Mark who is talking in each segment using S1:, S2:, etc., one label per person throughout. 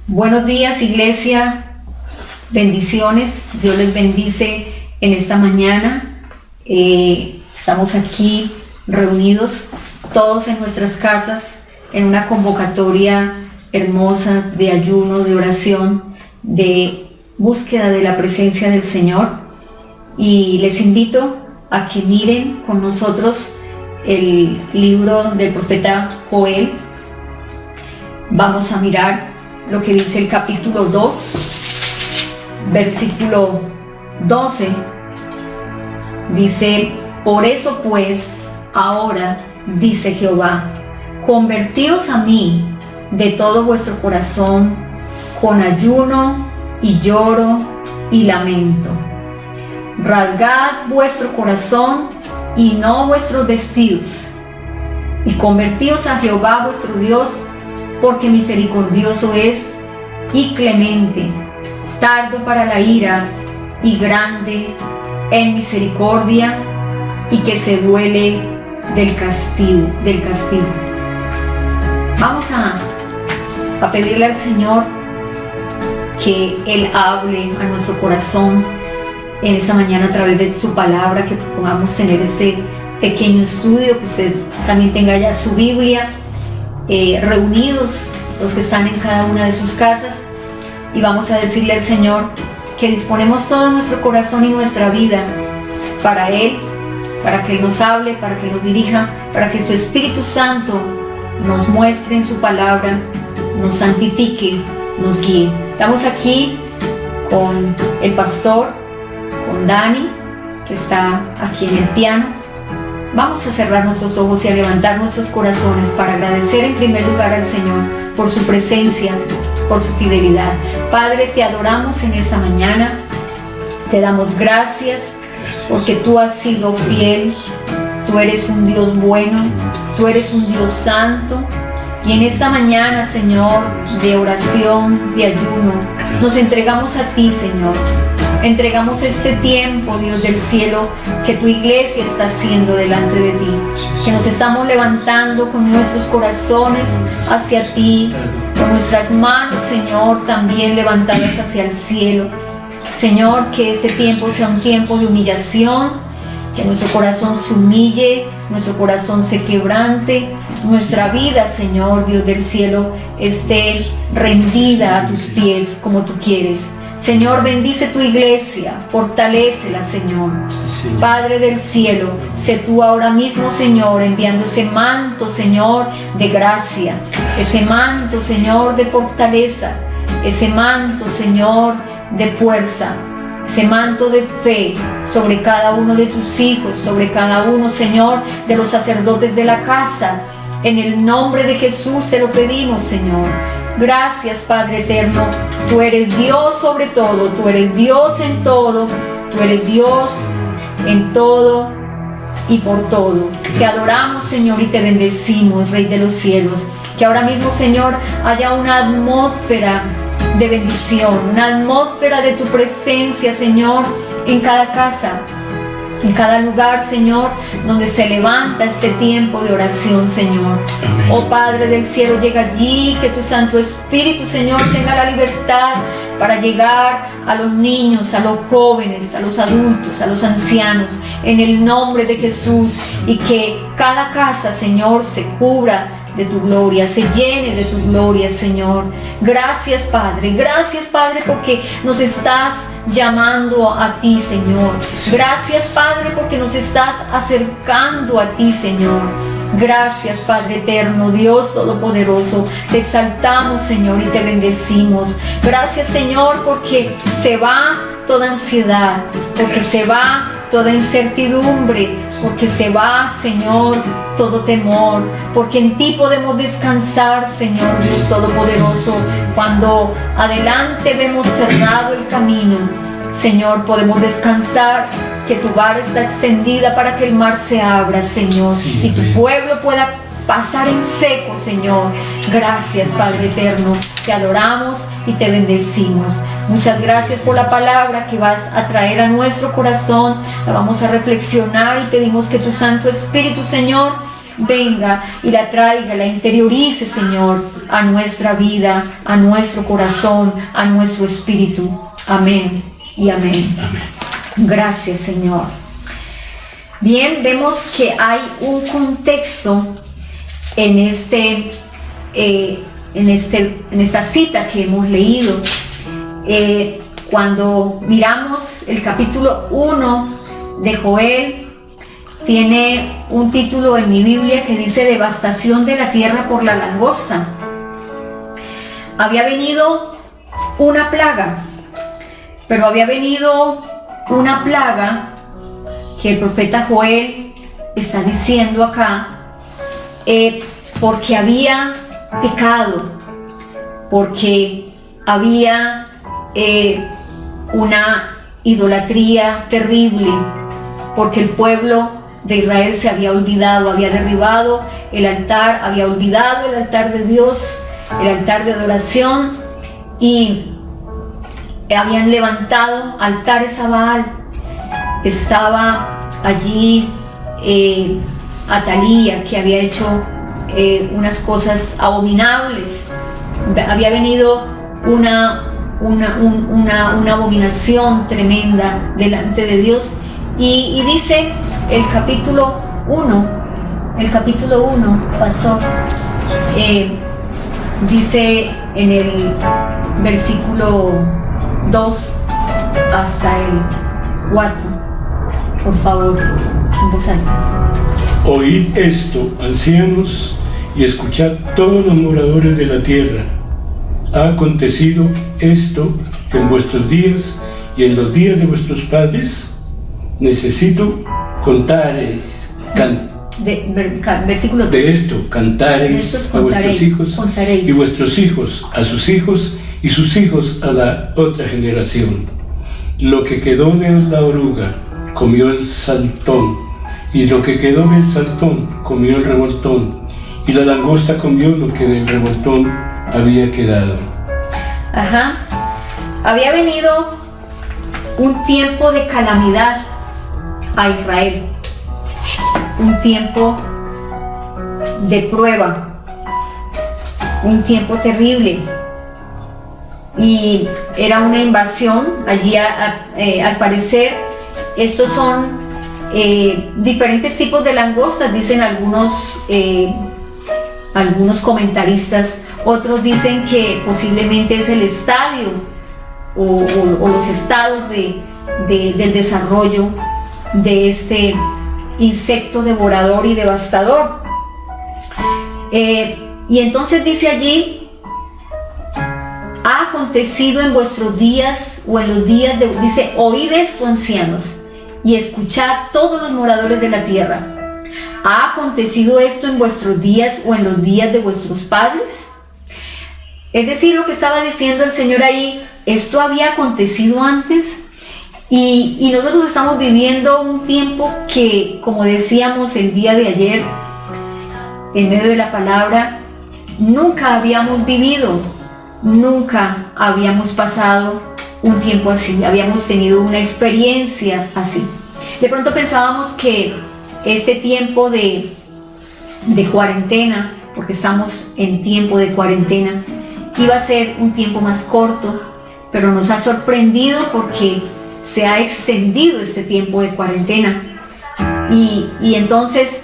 S1: Buenos días, iglesia, bendiciones, Dios les bendice en esta mañana. Estamos aquí reunidos todos en nuestras casas en una convocatoria hermosa de ayuno, de oración, de búsqueda de la presencia del Señor, y les invito a que miren con nosotros el libro del profeta Joel. Vamos a mirar lo que dice el capítulo 2, versículo 12. Dice: por eso pues, ahora, dice Jehová, convertíos a mí de todo vuestro corazón, con ayuno y lloro y lamento. Rasgad vuestro corazón y no vuestros vestidos, y convertíos a Jehová vuestro Dios, porque misericordioso es y clemente, tardo para la ira y grande en misericordia, y que se duele del castigo. Vamos a pedirle al Señor que Él hable a nuestro corazón en esta mañana a través de su palabra, que podamos tener este pequeño estudio, que usted también tenga ya su Biblia, reunidos los que están en cada una de sus casas, y vamos a decirle al Señor que disponemos todo nuestro corazón y nuestra vida para Él, para que Él nos hable, para que nos dirija, para que su Espíritu Santo nos muestre en su palabra, nos santifique, nos guíe. Estamos aquí con el pastor, con Dani, que está aquí en el piano. Vamos a cerrar nuestros ojos y a levantar nuestros corazones para agradecer en primer lugar al Señor por su presencia, por su fidelidad. Padre, te adoramos en esta mañana, te damos gracias porque tú has sido fiel, tú eres un Dios bueno, tú eres un Dios santo. Y en esta mañana, Señor, de oración, de ayuno, nos entregamos a ti, Señor. Entregamos este tiempo, Dios del cielo, que tu iglesia está haciendo delante de ti, que nos estamos levantando con nuestros corazones hacia ti, con nuestras manos, Señor, también levantadas hacia el cielo. Señor, que este tiempo sea un tiempo de humillación, que nuestro corazón se humille, nuestro corazón se quebrante, nuestra vida, Señor, Dios del cielo, esté rendida a tus pies como tú quieres. Señor, bendice tu iglesia, fortalécela, Señor. Padre del cielo, sé tú ahora mismo, Señor, enviando ese manto, Señor, de gracia, ese manto, Señor, de fortaleza, ese manto, Señor, de fuerza, ese manto de fe sobre cada uno de tus hijos, sobre cada uno, Señor, de los sacerdotes de la casa. En el nombre de Jesús te lo pedimos, Señor. Gracias, Padre eterno. Tú eres Dios sobre todo, tú eres Dios en todo, tú eres Dios en todo y por todo. Te adoramos, Señor, y te bendecimos, Rey de los cielos. Que ahora mismo, Señor, haya una atmósfera de bendición, una atmósfera de tu presencia, Señor, en cada casa, en cada lugar, Señor, donde se levanta este tiempo de oración, Señor. Amén. Oh Padre del cielo, llega allí, que tu Santo Espíritu, Señor, tenga la libertad para llegar a los niños, a los jóvenes, a los adultos, a los ancianos, en el nombre de Jesús, y que cada casa, Señor, se cubra de tu gloria, se llene de tu gloria, Señor. Gracias, Padre, porque nos estás llamando a ti, Señor. Gracias, Padre, porque nos estás acercando a ti, Señor. Gracias, Padre eterno, Dios todopoderoso, te exaltamos, Señor, y te bendecimos. Gracias, Señor, porque se va toda ansiedad, porque se va toda incertidumbre, porque se va, Señor, todo temor, porque en ti podemos descansar, Señor Dios todopoderoso. Cuando adelante vemos cerrado el camino, Señor, podemos descansar, que tu vara está extendida para que el mar se abra, Señor, y tu pueblo pueda pasar en seco, Señor. Gracias, Padre eterno, te adoramos y te bendecimos. Muchas gracias por la palabra que vas a traer a nuestro corazón. La vamos a reflexionar y pedimos que tu Santo Espíritu, Señor, venga y la traiga, la interiorice, Señor, a nuestra vida, a nuestro corazón, a nuestro espíritu. Amén y amén. Gracias, Señor. Bien, vemos que hay un contexto en esta cita que hemos leído. Cuando miramos el capítulo 1 de Joel, tiene un título en mi Biblia que dice devastación de la tierra por la langosta. Había venido una plaga, pero había venido una plaga que el profeta Joel está diciendo acá, porque había pecado, porque había una idolatría terrible, porque el pueblo de Israel se había olvidado, había derribado el altar, había olvidado el altar de Dios, el altar de adoración, y habían levantado altares a Baal. Estaba allí Atalía, que había hecho unas cosas abominables. Había venido una abominación tremenda delante de Dios, y dice el capítulo 1, pastor, dice en el versículo 2 hasta el 4, por favor, en voz alta.
S2: Oíd esto, ancianos, y escuchad todos los moradores de la tierra. Ha acontecido esto que en vuestros días y en los días de vuestros padres necesito contares,
S1: versículo 3.
S2: de esto cantaréis a vuestros hijos y vuestros hijos a sus hijos y sus hijos a la otra generación. Lo que quedó de la oruga comió el saltón, y lo que quedó del saltón comió el revoltón, y la langosta comió lo que del revoltón había quedado.
S1: Había venido un tiempo de calamidad a Israel, un tiempo de prueba, un tiempo terrible, y era una invasión. Allí al parecer estos son diferentes tipos de langostas, dicen algunos comentaristas. Otros dicen que posiblemente es el estadio o los estados del desarrollo de este insecto devorador y devastador. Y entonces dice allí, ha acontecido en vuestros días o en los días dice, oíd esto, ancianos, y escuchad todos los moradores de la tierra. ¿Ha acontecido esto en vuestros días o en los días de vuestros padres? Es decir, lo que estaba diciendo el Señor ahí, esto había acontecido antes, y nosotros estamos viviendo un tiempo que, como decíamos el día de ayer, en medio de la palabra, nunca habíamos vivido, nunca habíamos pasado un tiempo así, habíamos tenido una experiencia así. De pronto pensábamos que este tiempo de cuarentena, porque estamos en tiempo de cuarentena, iba a ser un tiempo más corto, pero nos ha sorprendido porque se ha extendido este tiempo de cuarentena, y entonces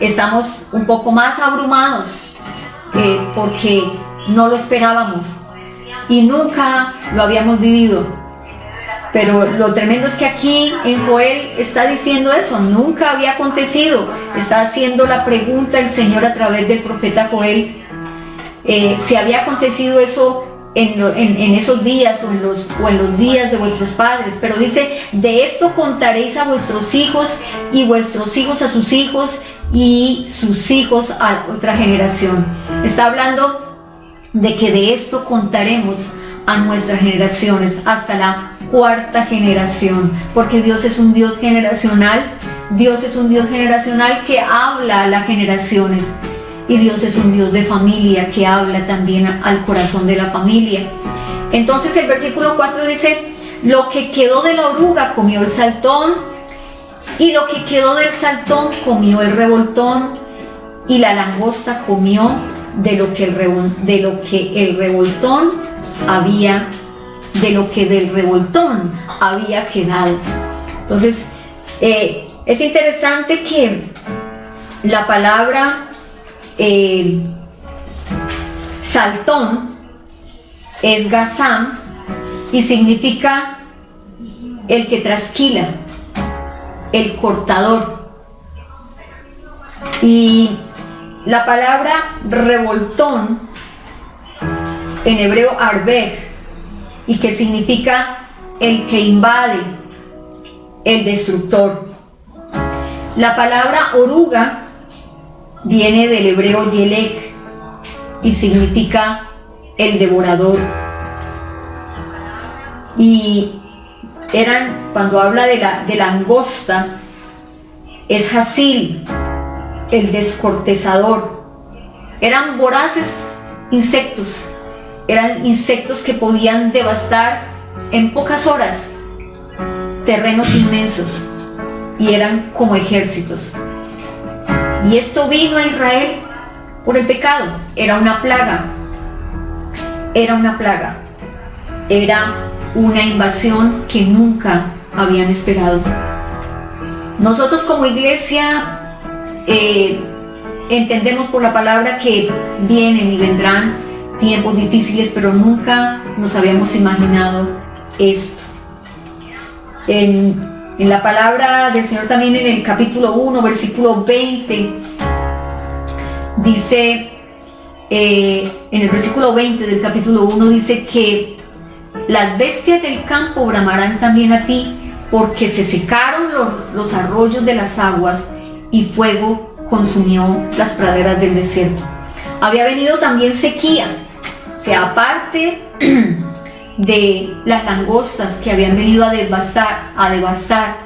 S1: estamos un poco más abrumados porque no lo esperábamos y nunca lo habíamos vivido. Pero lo tremendo es que aquí en Joel está diciendo eso, nunca había acontecido. Está haciendo la pregunta el Señor a través del profeta Joel, si había acontecido eso en esos días o en los días de vuestros padres. Pero dice, de esto contaréis a vuestros hijos y vuestros hijos a sus hijos y sus hijos a otra generación. Está hablando de que de esto contaremos a nuestras generaciones hasta la cuarta generación, porque Dios es un Dios generacional. Dios es un Dios generacional que habla a las generaciones, y Dios es un Dios de familia que habla también al corazón de la familia. Entonces el versículo 4 dice, lo que quedó de la oruga comió el saltón, y lo que quedó del saltón comió el revoltón, y la langosta comió de lo que del revoltón había quedado. Entonces, es interesante que la palabra saltón es gazam y significa el que trasquila, el cortador. Y la palabra revoltón en hebreo arber, y que significa el que invade, el destructor. La palabra oruga viene del hebreo yelek y significa el devorador. Y cuando habla de langosta, es hasil, el descortezador. Eran voraces insectos, eran insectos que podían devastar en pocas horas terrenos inmensos, y eran como ejércitos. Y esto vino a Israel por el pecado. Era una plaga, era una invasión que nunca habían esperado. Nosotros como iglesia entendemos por la palabra que vienen y vendrán tiempos difíciles, pero nunca nos habíamos imaginado esto. En la palabra del Señor también, en el capítulo 1, versículo 20, dice, en el versículo 20 del capítulo 1 dice que las bestias del campo bramarán también a ti, porque se secaron los arroyos de las aguas y fuego consumió las praderas del desierto. Había venido también sequía, o sea, aparte de las langostas que habían venido a devastar,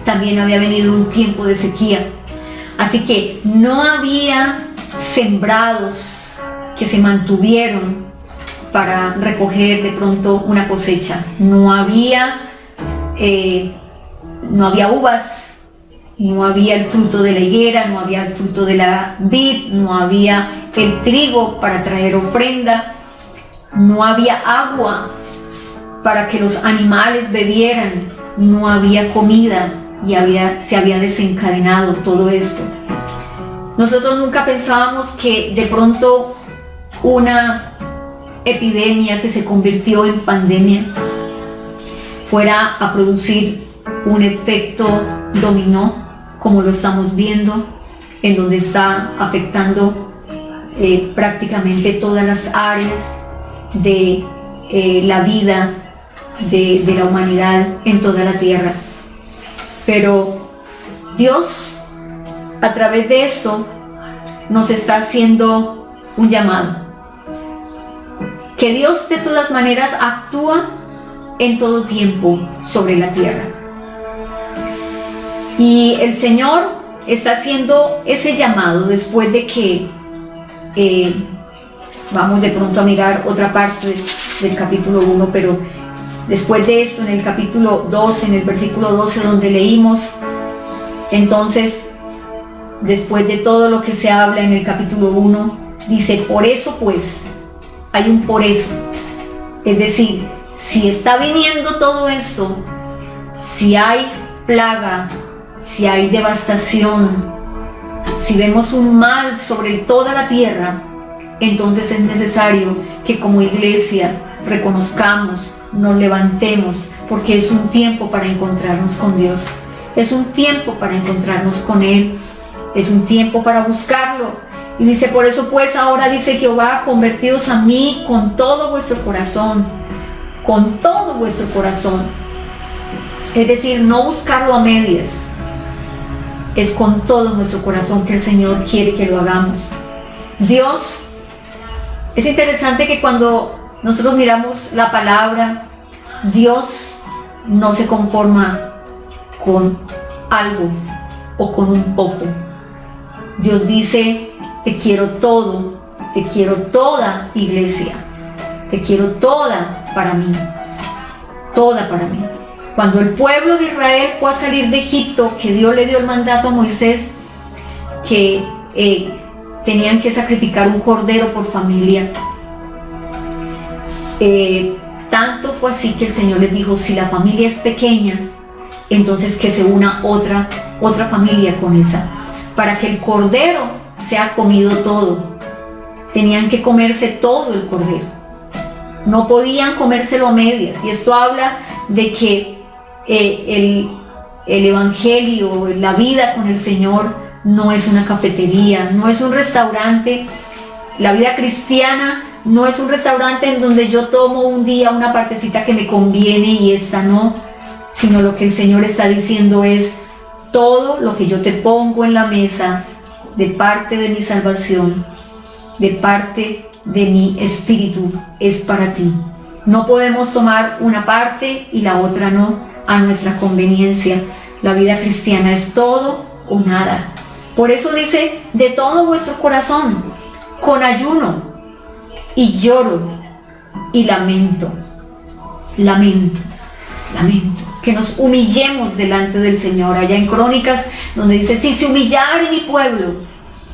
S1: también había venido un tiempo de sequía. Así que no había sembrados que se mantuvieron para recoger de pronto una cosecha. No había uvas, no había el fruto de la higuera, no había el fruto de la vid, no había el trigo para traer ofrenda, no había agua para que los animales bebieran, no había comida, y se había desencadenado todo esto. Nosotros nunca pensábamos que de pronto una epidemia que se convirtió en pandemia fuera a producir un efecto dominó, como lo estamos viendo, en donde está afectando prácticamente todas las áreas de la vida de la humanidad en toda la tierra. Pero Dios, a través de esto, nos está haciendo un llamado. Que Dios de todas maneras actúa en todo tiempo sobre la tierra. Y el Señor está haciendo ese llamado después de que vamos de pronto a mirar otra parte del capítulo 1, pero después de esto, en el capítulo 12, en el versículo 12 donde leímos, entonces, después de todo lo que se habla en el capítulo 1, dice, por eso pues, hay un por eso. Es decir, si está viniendo todo esto, si hay plaga, si hay devastación, si vemos un mal sobre toda la tierra, entonces es necesario que como iglesia reconozcamos, nos levantemos, porque es un tiempo para encontrarnos con Dios, es un tiempo para encontrarnos con Él, es un tiempo para buscarlo. Y dice, por eso pues ahora dice Jehová, convertidos a mí con todo vuestro corazón, con todo vuestro corazón. Es decir, no buscarlo a medias, es con todo nuestro corazón que el Señor quiere que lo hagamos. Dios, es interesante que cuando nosotros miramos la palabra, Dios no se conforma con algo o con un poco. Dios dice, te quiero todo, te quiero toda, iglesia, te quiero toda para mí, toda para mí. Cuando el pueblo de Israel fue a salir de Egipto, que Dios le dio el mandato a Moisés, que tenían que sacrificar un cordero por familia. Tanto fue así que el Señor les dijo, si la familia es pequeña, entonces que se una otra familia con esa, para que el cordero sea comido todo. Tenían que comerse todo el cordero, no podían comérselo a medias. Y esto habla de que el evangelio, la vida con el Señor no es una cafetería, no es un restaurante. La vida cristiana no es un restaurante en donde yo tomo un día una partecita que me conviene y esta no, sino lo que el Señor está diciendo es, todo lo que yo te pongo en la mesa, de parte de mi salvación, de parte de mi espíritu, es para ti. No podemos tomar una parte y la otra no, a nuestra conveniencia. La vida cristiana es todo o nada. Por eso dice, de todo vuestro corazón, con ayuno y lloro y lamento. Que nos humillemos delante del Señor. Allá en Crónicas, donde dice, si se humillare mi pueblo,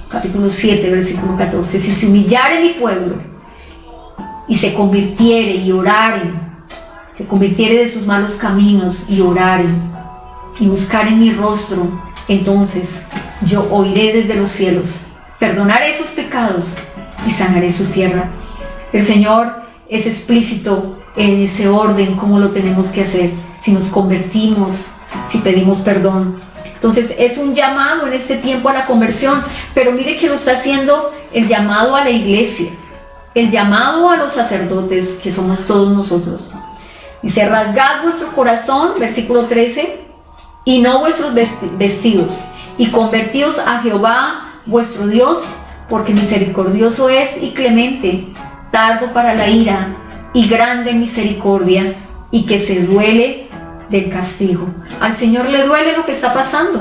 S1: capítulo 7, versículo 14, si se humillare mi pueblo y se convirtiere y oraren, se convirtiere de sus malos caminos y oraren y buscaren mi rostro, entonces yo oiré desde los cielos, perdonaré sus pecados y sanaré su tierra. El Señor es explícito en ese orden, cómo lo tenemos que hacer, si nos convertimos, si pedimos perdón. Entonces es un llamado en este tiempo a la conversión, pero mire que lo está haciendo el llamado a la iglesia, el llamado a los sacerdotes, que somos todos nosotros. Dice, rasgad vuestro corazón, versículo 13, y no vuestros vestidos, y convertíos a Jehová vuestro Dios, porque misericordioso es y clemente, tardo para la ira, y grande en misericordia, y que se duele del castigo. Al Señor le duele lo que está pasando,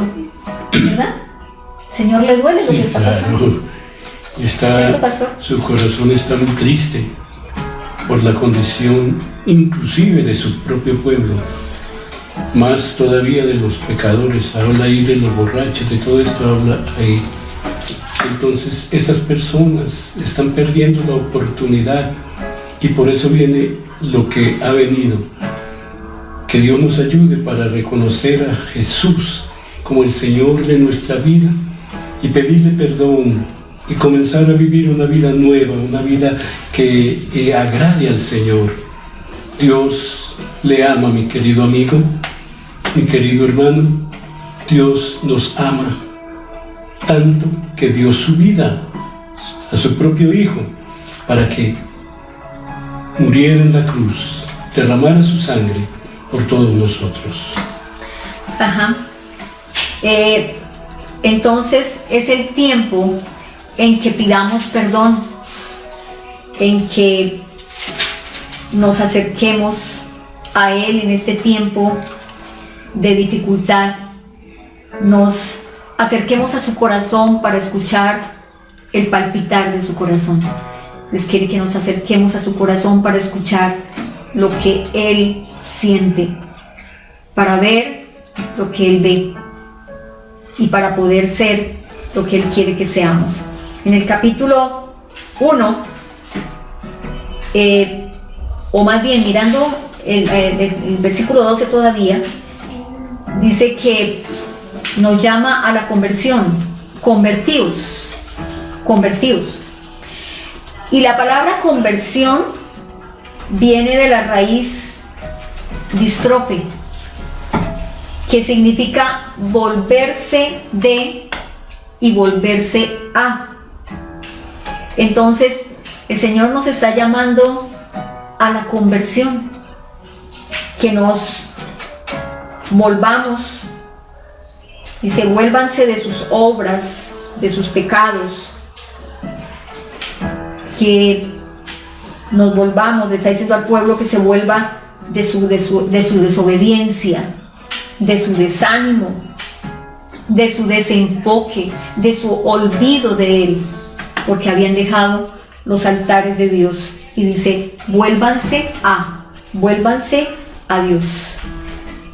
S1: ¿verdad? Señor le duele lo que está pasando.
S2: Su corazón está muy triste por la condición inclusive de su propio pueblo, más todavía de los pecadores. Habla ahí de los borrachos, de todo esto habla ahí. Entonces estas personas están perdiendo la oportunidad, y por eso viene lo que ha venido. Que Dios nos ayude para reconocer a Jesús como el Señor de nuestra vida y pedirle perdón y comenzar a vivir una vida nueva, una vida que agrade al Señor. Dios le ama, mi querido amigo, mi querido hermano. Dios nos ama tanto que dio su vida a su propio Hijo para que muriera en la cruz, derramara su sangre por todos nosotros.
S1: Entonces es el tiempo en que pidamos perdón, en que nos acerquemos a Él en este tiempo de dificultad, nos acerquemos a su corazón para escuchar el palpitar de su corazón. Dios quiere que nos acerquemos a su corazón para escuchar lo que Él siente, para ver lo que Él ve y para poder ser lo que Él quiere que seamos. En el capítulo 1, o más bien mirando el versículo 12 todavía, dice que nos llama a la conversión. Convertíos. Y la palabra conversión viene de la raíz distrofe, que significa volverse de y volverse a. Entonces, el Señor nos está llamando a la conversión, que nos volvamos, dice, vuélvanse de sus obras, de sus pecados, que nos volvamos, le está diciendo al pueblo que se vuelva de su desobediencia, de su desánimo, de su desenfoque, de su olvido de Él, porque habían dejado los altares de Dios. Y dice, vuélvanse a Dios.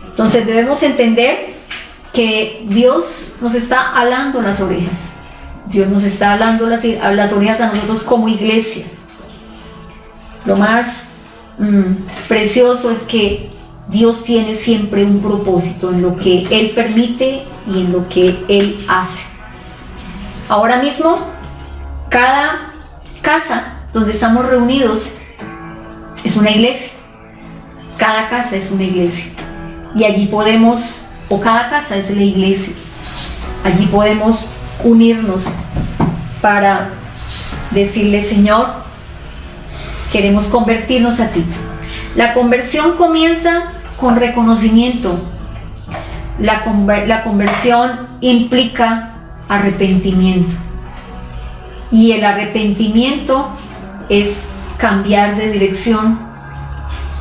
S1: Entonces debemos entender que Dios nos está alando las orejas, Dios nos está hablando a las orejas a nosotros como iglesia. Lo más precioso es que Dios tiene siempre un propósito en lo que Él permite y en lo que Él hace. Ahora mismo, cada casa donde estamos reunidos es una iglesia. Cada casa es una iglesia. Y allí podemos, o cada casa es la iglesia. Allí podemos unirnos para decirle: Señor, queremos convertirnos a ti. La conversión comienza con reconocimiento. La conversión implica arrepentimiento. Y el arrepentimiento es cambiar de dirección,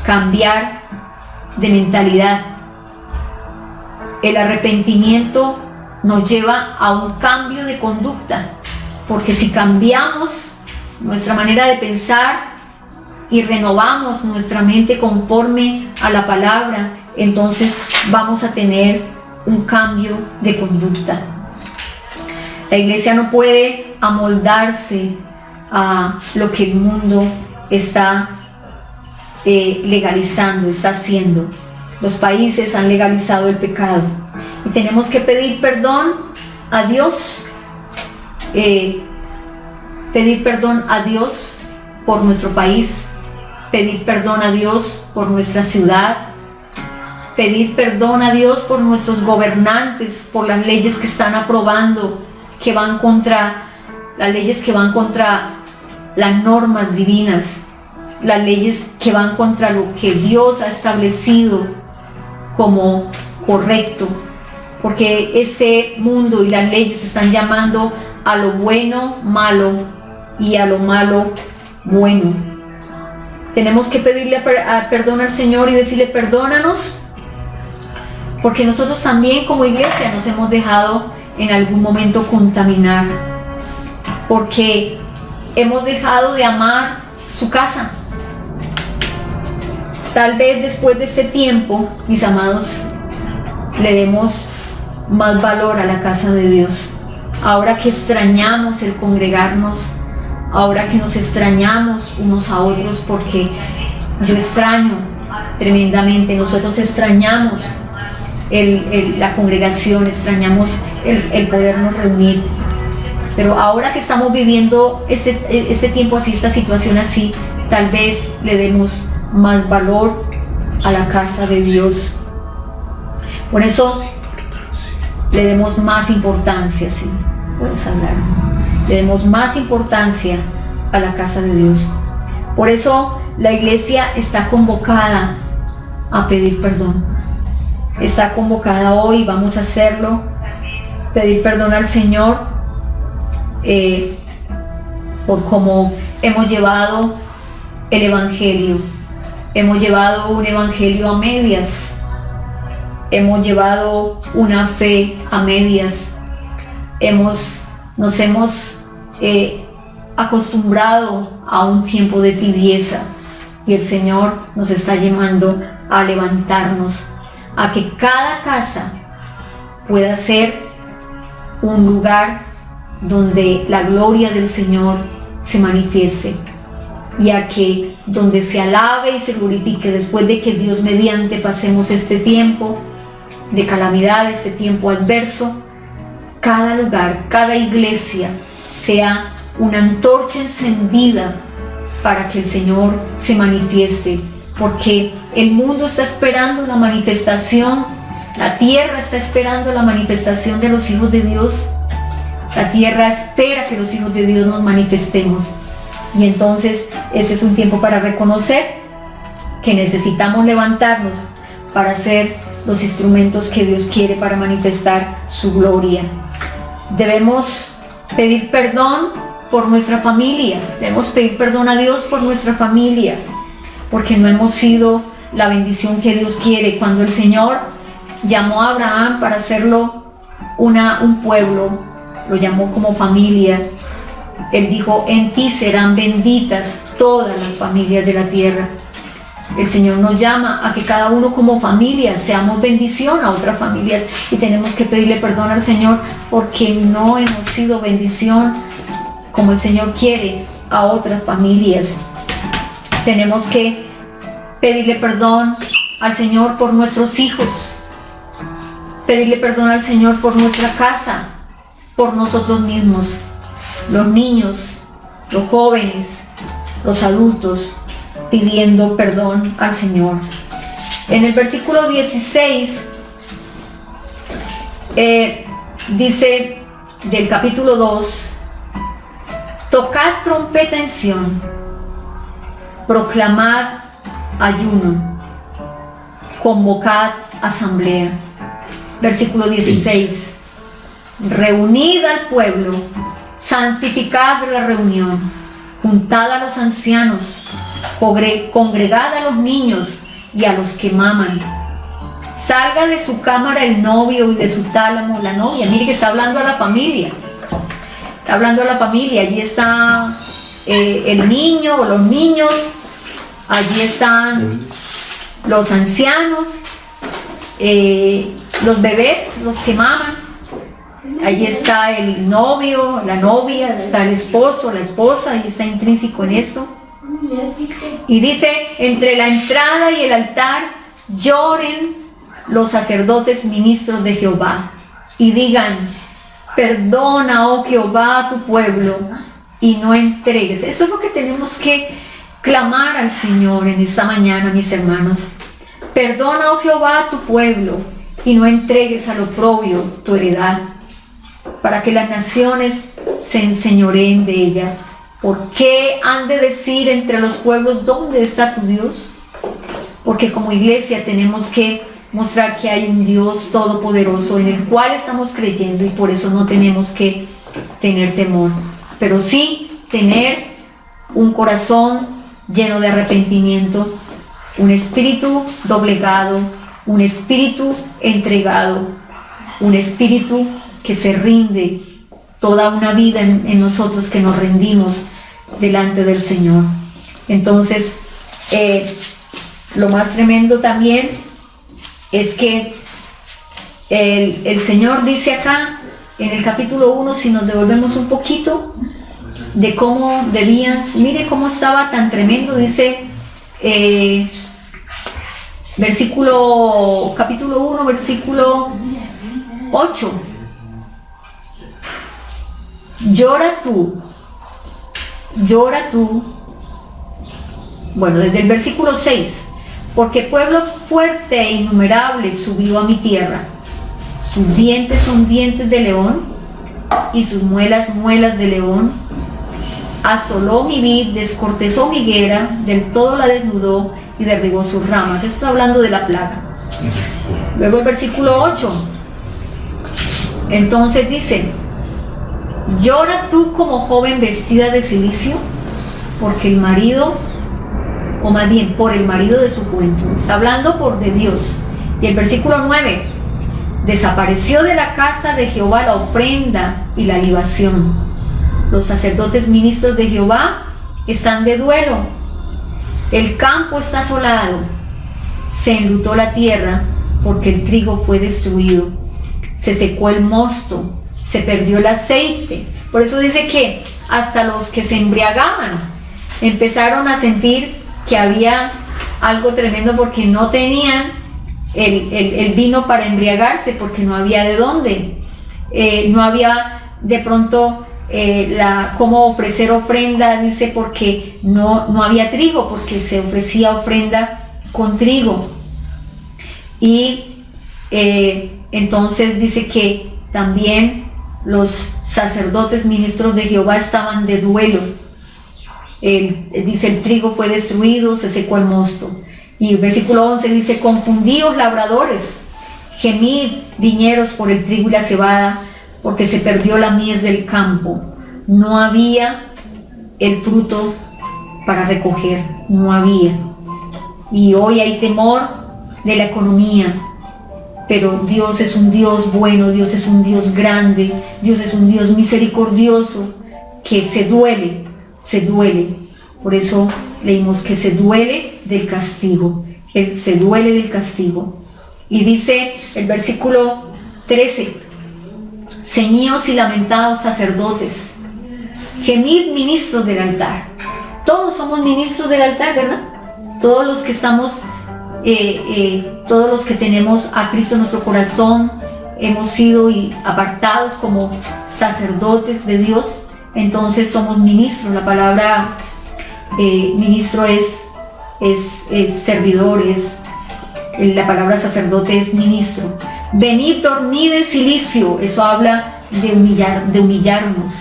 S1: cambiar de mentalidad. El arrepentimiento nos lleva a un cambio de conducta, porque si cambiamos nuestra manera de pensar y renovamos nuestra mente conforme a la palabra, entonces vamos a tener un cambio de conducta. La iglesia no puede amoldarse a lo que el mundo está legalizando, está haciendo. Los países han legalizado el pecado y tenemos que pedir perdón a Dios, pedir perdón a Dios por nuestro país, pedir perdón a Dios por nuestra ciudad, pedir perdón a Dios por nuestros gobernantes, por las leyes que están aprobando, que van contra las leyes que van contra las normas divinas, las leyes que van contra lo que Dios ha establecido como correcto, porque este mundo y las leyes están llamando a lo bueno malo y a lo malo bueno. Tenemos que pedirle perdón al Señor y decirle: perdónanos, porque nosotros también como iglesia nos hemos dejado en algún momento contaminar, porque hemos dejado de amar su casa. Tal vez después de este tiempo, mis amados, le demos más valor a la casa de Dios. Ahora que extrañamos el congregarnos, ahora que nos extrañamos unos a otros, porque yo extraño tremendamente, nosotros extrañamos la congregación, extrañamos el podernos reunir. Pero ahora que estamos viviendo este tiempo así, esta situación así, tal vez le demos más valor a la casa de Dios. Por eso le demos más importancia, sí, puedes hablar. Le demos más importancia a la casa de Dios. Por eso la iglesia está convocada a pedir perdón. Está convocada hoy, vamos a hacerlo, pedir perdón al Señor por cómo hemos llevado el evangelio. Hemos llevado un evangelio a medias. Hemos llevado una fe a medias. Nos hemos acostumbrado a un tiempo de tibieza, y el Señor nos está llamando a levantarnos, a que cada casa pueda ser un lugar donde la gloria del Señor se manifieste, y a que donde se alabe y se glorifique, después de que Dios mediante pasemos este tiempo de calamidad, este tiempo adverso, cada lugar, cada iglesia sea una antorcha encendida para que el Señor se manifieste, porque el mundo está esperando la manifestación, la tierra está esperando la manifestación de los hijos de Dios. La tierra espera que los hijos de Dios nos manifestemos, y entonces ese es un tiempo para reconocer que necesitamos levantarnos para ser los instrumentos que Dios quiere para manifestar su gloria. Debemos pedir perdón por nuestra familia, debemos pedir perdón a Dios por nuestra familia, porque no hemos sido la bendición que Dios quiere. Cuando el Señor llamó a Abraham para hacerlo un pueblo, lo llamó como familia. Él dijo: en ti serán benditas todas las familias de la tierra. El Señor nos llama a que cada uno como familia seamos bendición a otras familias y tenemos que pedirle perdón al Señor porque no hemos sido bendición como el Señor quiere a otras familias. Tenemos que pedirle perdón al Señor por nuestros hijos, pedirle perdón al Señor por nuestra casa, por nosotros mismos, los niños, los jóvenes, los adultos, pidiendo perdón al Señor. En el versículo 16 dice del capítulo 2: tocad trompeta en Sión, proclamad ayuno, convocad asamblea. Versículo 16: reunid al pueblo, santificad la reunión, juntad a los ancianos, congregad a los niños y a los que maman. Salga de su cámara el novio y de su tálamo la novia. Mire que está hablando a la familia. Está hablando a la familia. Allí está el niño o los niños. Allí están los ancianos, los bebés, los que maman. Allí está el novio, la novia, está el esposo, la esposa, y está intrínseco en esto. Y dice: entre la entrada y el altar lloren los sacerdotes ministros de Jehová y digan: perdona, oh Jehová, a tu pueblo y no entregues. Eso es lo que tenemos que clamar al Señor en esta mañana, mis hermanos. Perdona, oh Jehová, a tu pueblo y no entregues al oprobio tu heredad, para que las naciones se enseñoreen de ella. ¿Por qué han de decir entre los pueblos: ¿dónde está tu Dios? Porque como iglesia tenemos que mostrar que hay un Dios todopoderoso en el cual estamos creyendo, y por eso no tenemos que tener temor, pero sí tener un corazón lleno de arrepentimiento, un espíritu doblegado, un espíritu entregado, un espíritu que se rinde, toda una vida en nosotros que nos rendimos delante del Señor. Entonces, lo más tremendo también es que el Señor dice acá en el capítulo 1, si nos devolvemos un poquito, de cómo debían, mire cómo estaba tan tremendo, dice capítulo 1, versículo 8: llora tú, bueno, desde el versículo 6: porque pueblo fuerte e innumerable subió a mi tierra, sus dientes son dientes de león y sus muelas muelas de león, asoló mi vid, descortezó mi higuera, del todo la desnudó y derribó sus ramas. Esto está hablando de la plaga. Luego el versículo 8, entonces dice: llora tú como joven vestida de cilicio, porque el marido, o más bien por el marido de su juventud. Está hablando por de Dios. Y el versículo 9: desapareció de la casa de Jehová la ofrenda y la libación. Los sacerdotes ministros de Jehová están de duelo. El campo está asolado. Se enlutó la tierra porque el trigo fue destruido. Se secó el mosto. Se perdió el aceite. Por eso dice que hasta los que se embriagaban empezaron a sentir que había algo tremendo, porque no tenían el vino para embriagarse, porque no había de dónde. No había de pronto cómo ofrecer ofrenda, dice, porque no había trigo, porque se ofrecía ofrenda con trigo. Y entonces dice que también los sacerdotes ministros de Jehová estaban de duelo. Dice: el trigo fue destruido, se secó el mosto. Y el versículo 11 dice: confundíos labradores, gemid viñeros por el trigo y la cebada, porque se perdió la mies del campo. No había el fruto para recoger, no había. Y hoy hay temor de la economía, pero Dios es un Dios bueno, Dios es un Dios grande, Dios es un Dios misericordioso, que se duele Por eso leímos que se duele del castigo. Él se duele del castigo. Y dice el versículo 13: ceñíos y lamentados sacerdotes, gemid ministros del altar. Todos somos ministros del altar, ¿verdad? Todos los que estamos, todos los que tenemos a Cristo en nuestro corazón, hemos sido apartados como sacerdotes de Dios, entonces somos ministros. La palabra ministro es servidor, la palabra sacerdote es ministro. Venid, dormid en silicio, eso habla de humillarnos.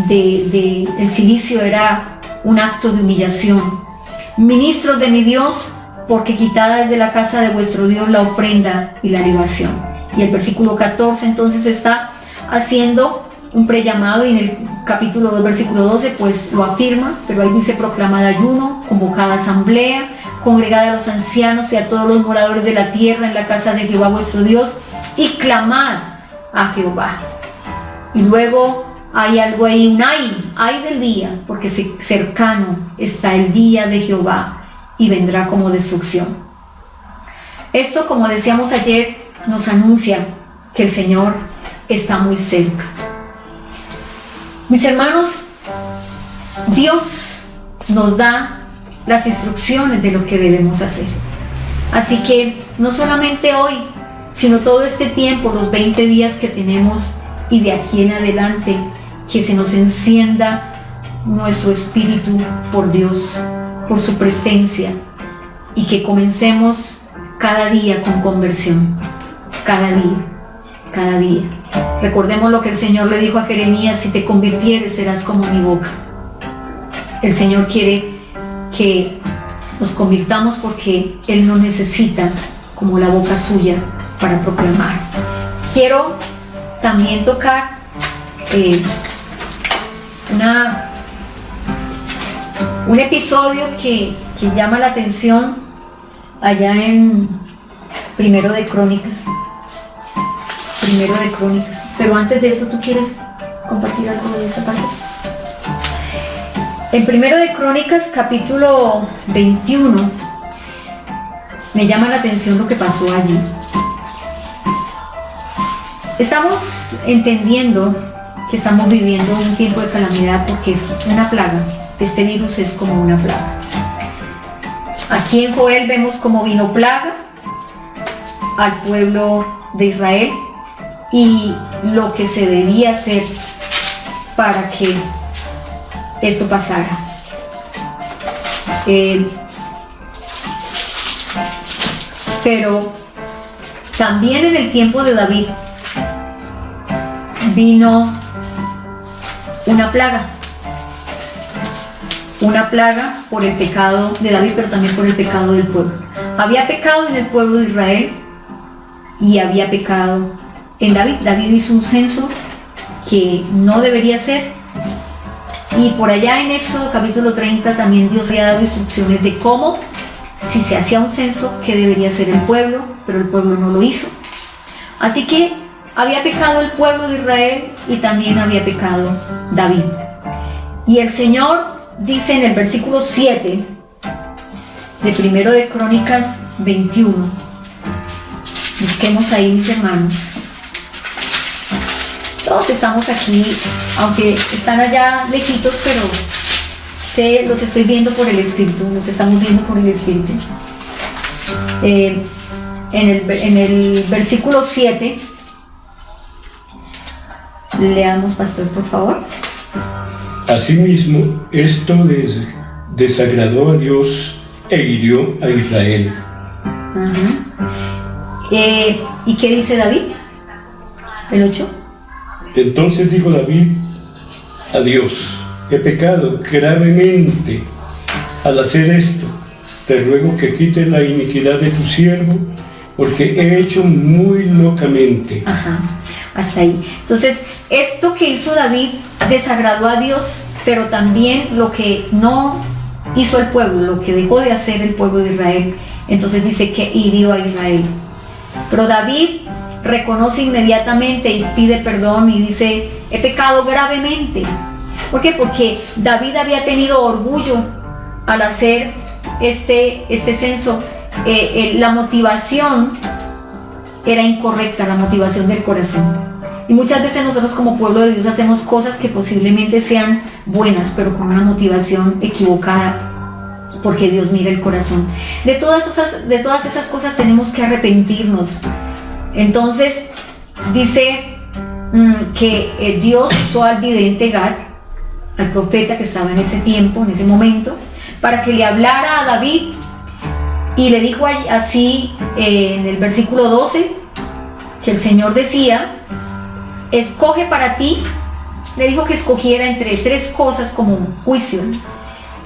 S1: El silicio era un acto de humillación. Ministros de mi Dios, porque quitada es de la casa de vuestro Dios la ofrenda y la libación. Y el versículo 14 entonces está haciendo un prellamado, y en el capítulo 2, versículo 12, pues lo afirma, pero ahí dice: proclamad ayuno, convocad asamblea, congregad a los ancianos y a todos los moradores de la tierra en la casa de Jehová vuestro Dios, y clamad a Jehová. Y luego hay algo ahí, un ay del día, porque cercano está el día de Jehová y vendrá como destrucción. Esto, como decíamos ayer, nos anuncia que el Señor está muy cerca. Mis hermanos, Dios nos da las instrucciones de lo que debemos hacer. Así que no solamente hoy, sino todo este tiempo, los 20 días que tenemos, y de aquí en adelante, que se nos encienda nuestro espíritu por Dios, por su presencia, y que comencemos cada día con conversión, cada día. Recordemos lo que el Señor le dijo a Jeremías: si te convirtieres serás como mi boca. El Señor quiere que nos convirtamos porque Él nos necesita como la boca suya para proclamar. Quiero también tocar un episodio que llama la atención allá en Primero de Crónicas. Pero antes de eso, ¿tú quieres compartir algo de esta parte? En Primero de Crónicas, capítulo 21, me llama la atención lo que pasó allí. Estamos entendiendo que estamos viviendo un tiempo de calamidad porque es una plaga. Este virus es como una plaga. Aquí en Joel vemos cómo vino plaga al pueblo de Israel y lo que se debía hacer para que esto pasara. Pero también en el tiempo de David vino una plaga por el pecado de David, pero también por el pecado del pueblo. Había pecado en el pueblo de Israel y había pecado en David. David hizo un censo que no debería ser, y por allá en Éxodo capítulo 30 también Dios había dado instrucciones de cómo, si se hacía un censo, qué debería hacer el pueblo, pero el pueblo no lo hizo. Así que había pecado el pueblo de Israel y también había pecado David. Y el Señor dice en el versículo 7 de Primero de Crónicas 21, busquemos ahí, mis hermanos. Todos estamos aquí, aunque están allá lejitos, pero los estoy viendo por el Espíritu, los estamos viendo por el Espíritu. En el versículo 7, leamos, pastor, por favor.
S2: Asimismo, esto desagradó a Dios e hirió a Israel.
S1: ¿Y qué dice David? El 8.
S2: Entonces dijo David a Dios: he pecado gravemente al hacer esto. Te ruego que quites la iniquidad de tu siervo, porque he hecho muy locamente.
S1: Hasta ahí. Entonces, esto que hizo David desagradó a Dios, pero también lo que no hizo el pueblo, lo que dejó de hacer el pueblo de Israel. Entonces dice que hirió a Israel. Pero David reconoce inmediatamente y pide perdón y dice: he pecado gravemente. ¿Por qué? Porque David había tenido orgullo al hacer este censo. La motivación era incorrecta, la motivación del corazón. Y muchas veces nosotros como pueblo de Dios hacemos cosas que posiblemente sean buenas, pero con una motivación equivocada, porque Dios mira el corazón. De todas esas cosas tenemos que arrepentirnos. Entonces dice que Dios usó al vidente Gad, al profeta que estaba en ese tiempo, en ese momento, para que le hablara a David, y le dijo así en el versículo 12, que el Señor decía: escoge para ti, le dijo que escogiera entre 3 cosas como un juicio.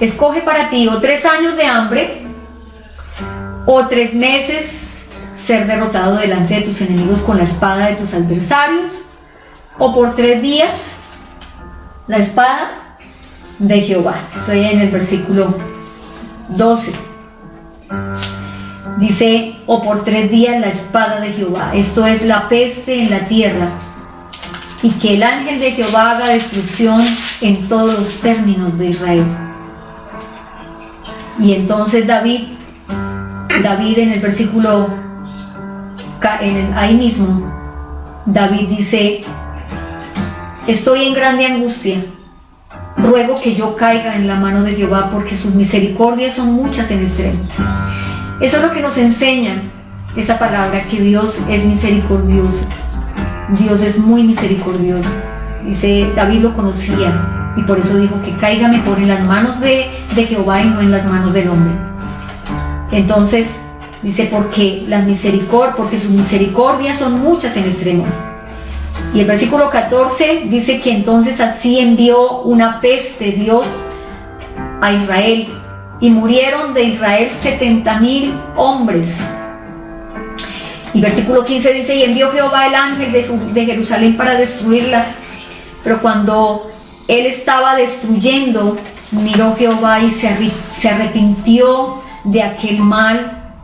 S1: Escoge para ti o 3 años de hambre, o 3 meses ser derrotado delante de tus enemigos con la espada de tus adversarios, o por 3 días la espada de Jehová. Estoy en el versículo 12. Dice: o por 3 días la espada de Jehová. Esto es la peste en la tierra, y que el ángel de Jehová haga destrucción en todos los términos de Israel. Y entonces David en el versículo, ahí mismo, David dice: estoy en grande angustia, ruego que yo caiga en la mano de Jehová, porque sus misericordias son muchas en extremo. Eso es lo que nos enseña esa palabra, que Dios es misericordioso. Dios es muy misericordioso. Dice, David lo conocía, y por eso dijo que caiga mejor en las manos de Jehová y no en las manos del hombre. Entonces dice: porque sus misericordias son muchas en extremo. Y el versículo 14 dice que entonces así envió una peste Dios a Israel, y murieron de Israel 70,000 hombres. Y versículo 15 dice: y envió Jehová el ángel de Jerusalén para destruirla. Pero cuando él estaba destruyendo, miró Jehová y se arrepintió de aquel mal,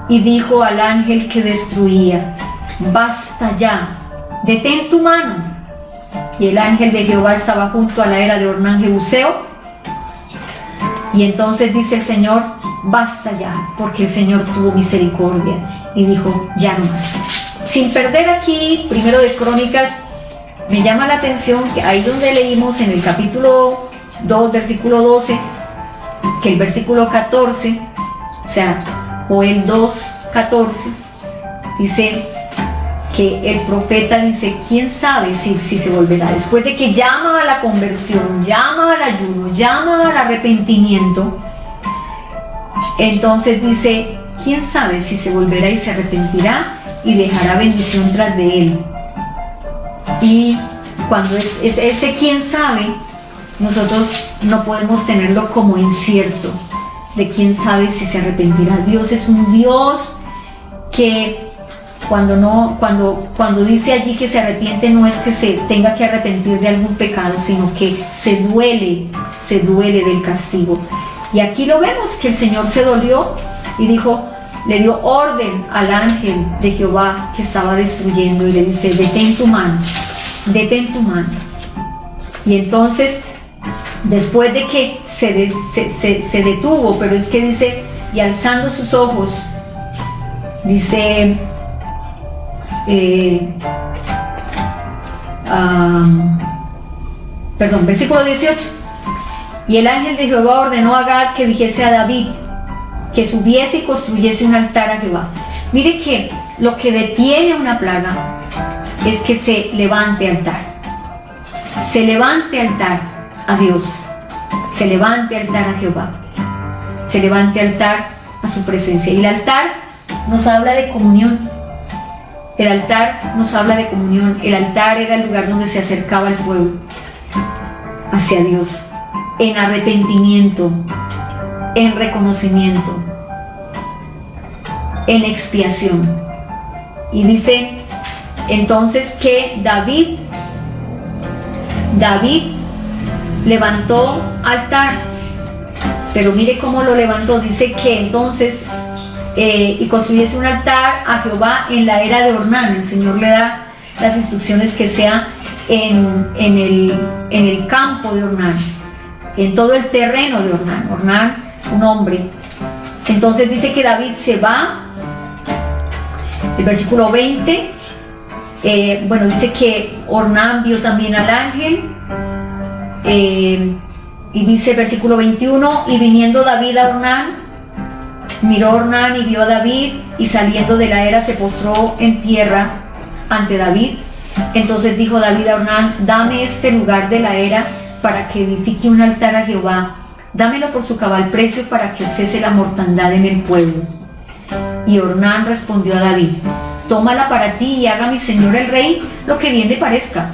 S1: y dijo al ángel que destruía: basta ya, detén tu mano. Y el ángel de Jehová estaba junto a la era de Ornán Jebuseo. Y entonces dice el Señor: basta ya, porque el Señor tuvo misericordia. Y dijo: ya no más. Sin perder aquí, primero de Crónicas, me llama la atención que ahí donde leímos en el capítulo 2, versículo 12, que el versículo 14, o sea, Joel 2, 14, dice que el profeta dice: quién sabe si se volverá. Después de que llama a la conversión, llama al ayuno, llama al arrepentimiento, entonces dice: quién sabe si se volverá y se arrepentirá y dejará bendición tras de él. Y cuando es ese quién sabe, nosotros no podemos tenerlo como incierto, de quién sabe si se arrepentirá. Dios es un Dios que cuando dice allí que se arrepiente, no es que se tenga que arrepentir de algún pecado, sino que se duele del castigo. Y aquí lo vemos, que el Señor se dolió y le dio orden al ángel de Jehová que estaba destruyendo, y le dice: detén tu mano. Y entonces, después de que se detuvo, pero es que dice: y alzando sus ojos, dice, versículo 18, y el ángel de Jehová ordenó a Gad que dijese a David que subiese y construyese un altar a Jehová. Mire que lo que detiene una plaga es que se levante altar a Dios, se levante altar a Jehová, se levante altar a su presencia. Y el altar nos habla de comunión. El altar era el lugar donde se acercaba el pueblo hacia Dios, en arrepentimiento, en reconocimiento, en expiación. Y dice entonces que David levantó altar, pero mire cómo lo levantó. Dice que entonces y construyese un altar a Jehová en la era de Ornán. El Señor le da las instrucciones que sea en el campo de Ornán, en todo el terreno de Ornán. Ornán, un hombre. Entonces dice que David se va, el versículo 20, dice que Ornán vio también al ángel, y dice versículo 21, y viniendo David a Ornán, miró Ornán y vio a David, y saliendo de la era se postró en tierra ante David. Entonces dijo David a Ornán: dame este lugar de la era para que edifique un altar a Jehová, dámelo por su cabal precio para que cese la mortandad en el pueblo. Y Ornán respondió a David: tómala para ti y haga mi señor el rey lo que bien le parezca,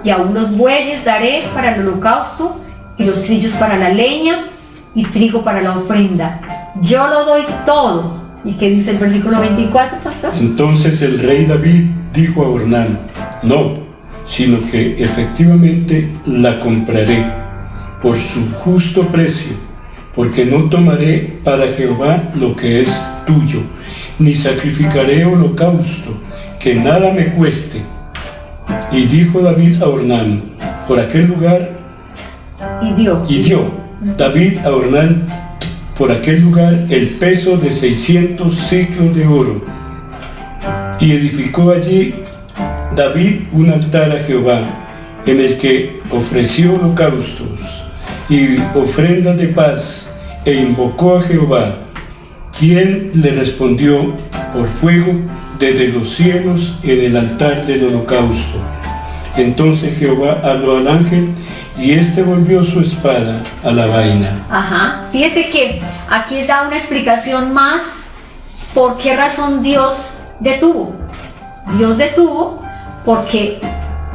S1: y aún los bueyes daré para el holocausto, y los trillos para la leña, y trigo para la ofrenda. Yo lo doy todo. ¿Y qué dice el versículo 24, pastor?
S2: Entonces el rey David dijo a Ornán: no, sino que efectivamente la compraré por su justo precio, porque no tomaré para Jehová lo que es tuyo, ni sacrificaré holocausto que nada me cueste. Y dijo David a Ornán por aquel lugar, y dio David a Ornán por aquel lugar el peso de 600 siclos de oro. Y edificó allí David un altar a Jehová, en el que ofreció holocaustos y ofrendas de paz, e invocó a Jehová, quien le respondió por fuego desde los cielos en el altar del holocausto. Entonces Jehová habló al ángel, y éste volvió su espada a la vaina.
S1: Ajá. Fíjese que aquí da una explicación más por qué razón Dios detuvo. Dios detuvo porque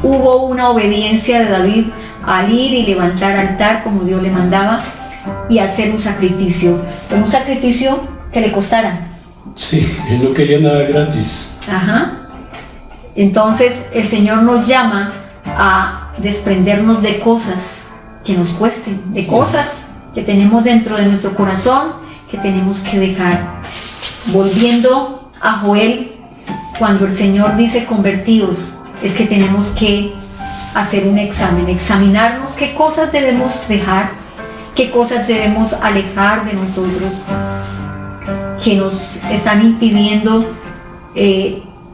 S1: hubo una obediencia de David al ir y levantar altar como Dios le mandaba y hacer un sacrificio, pero un sacrificio que le costara.
S2: Sí, él no quería nada gratis.
S1: Ajá. Entonces el Señor nos llama a desprendernos de cosas que nos cuesten, de cosas que tenemos dentro de nuestro corazón que tenemos que dejar. Volviendo a Joel, cuando el Señor dice convertidos, es que tenemos que hacer un examen, examinarnos qué cosas debemos dejar, qué cosas debemos alejar de nosotros, que nos están impidiendo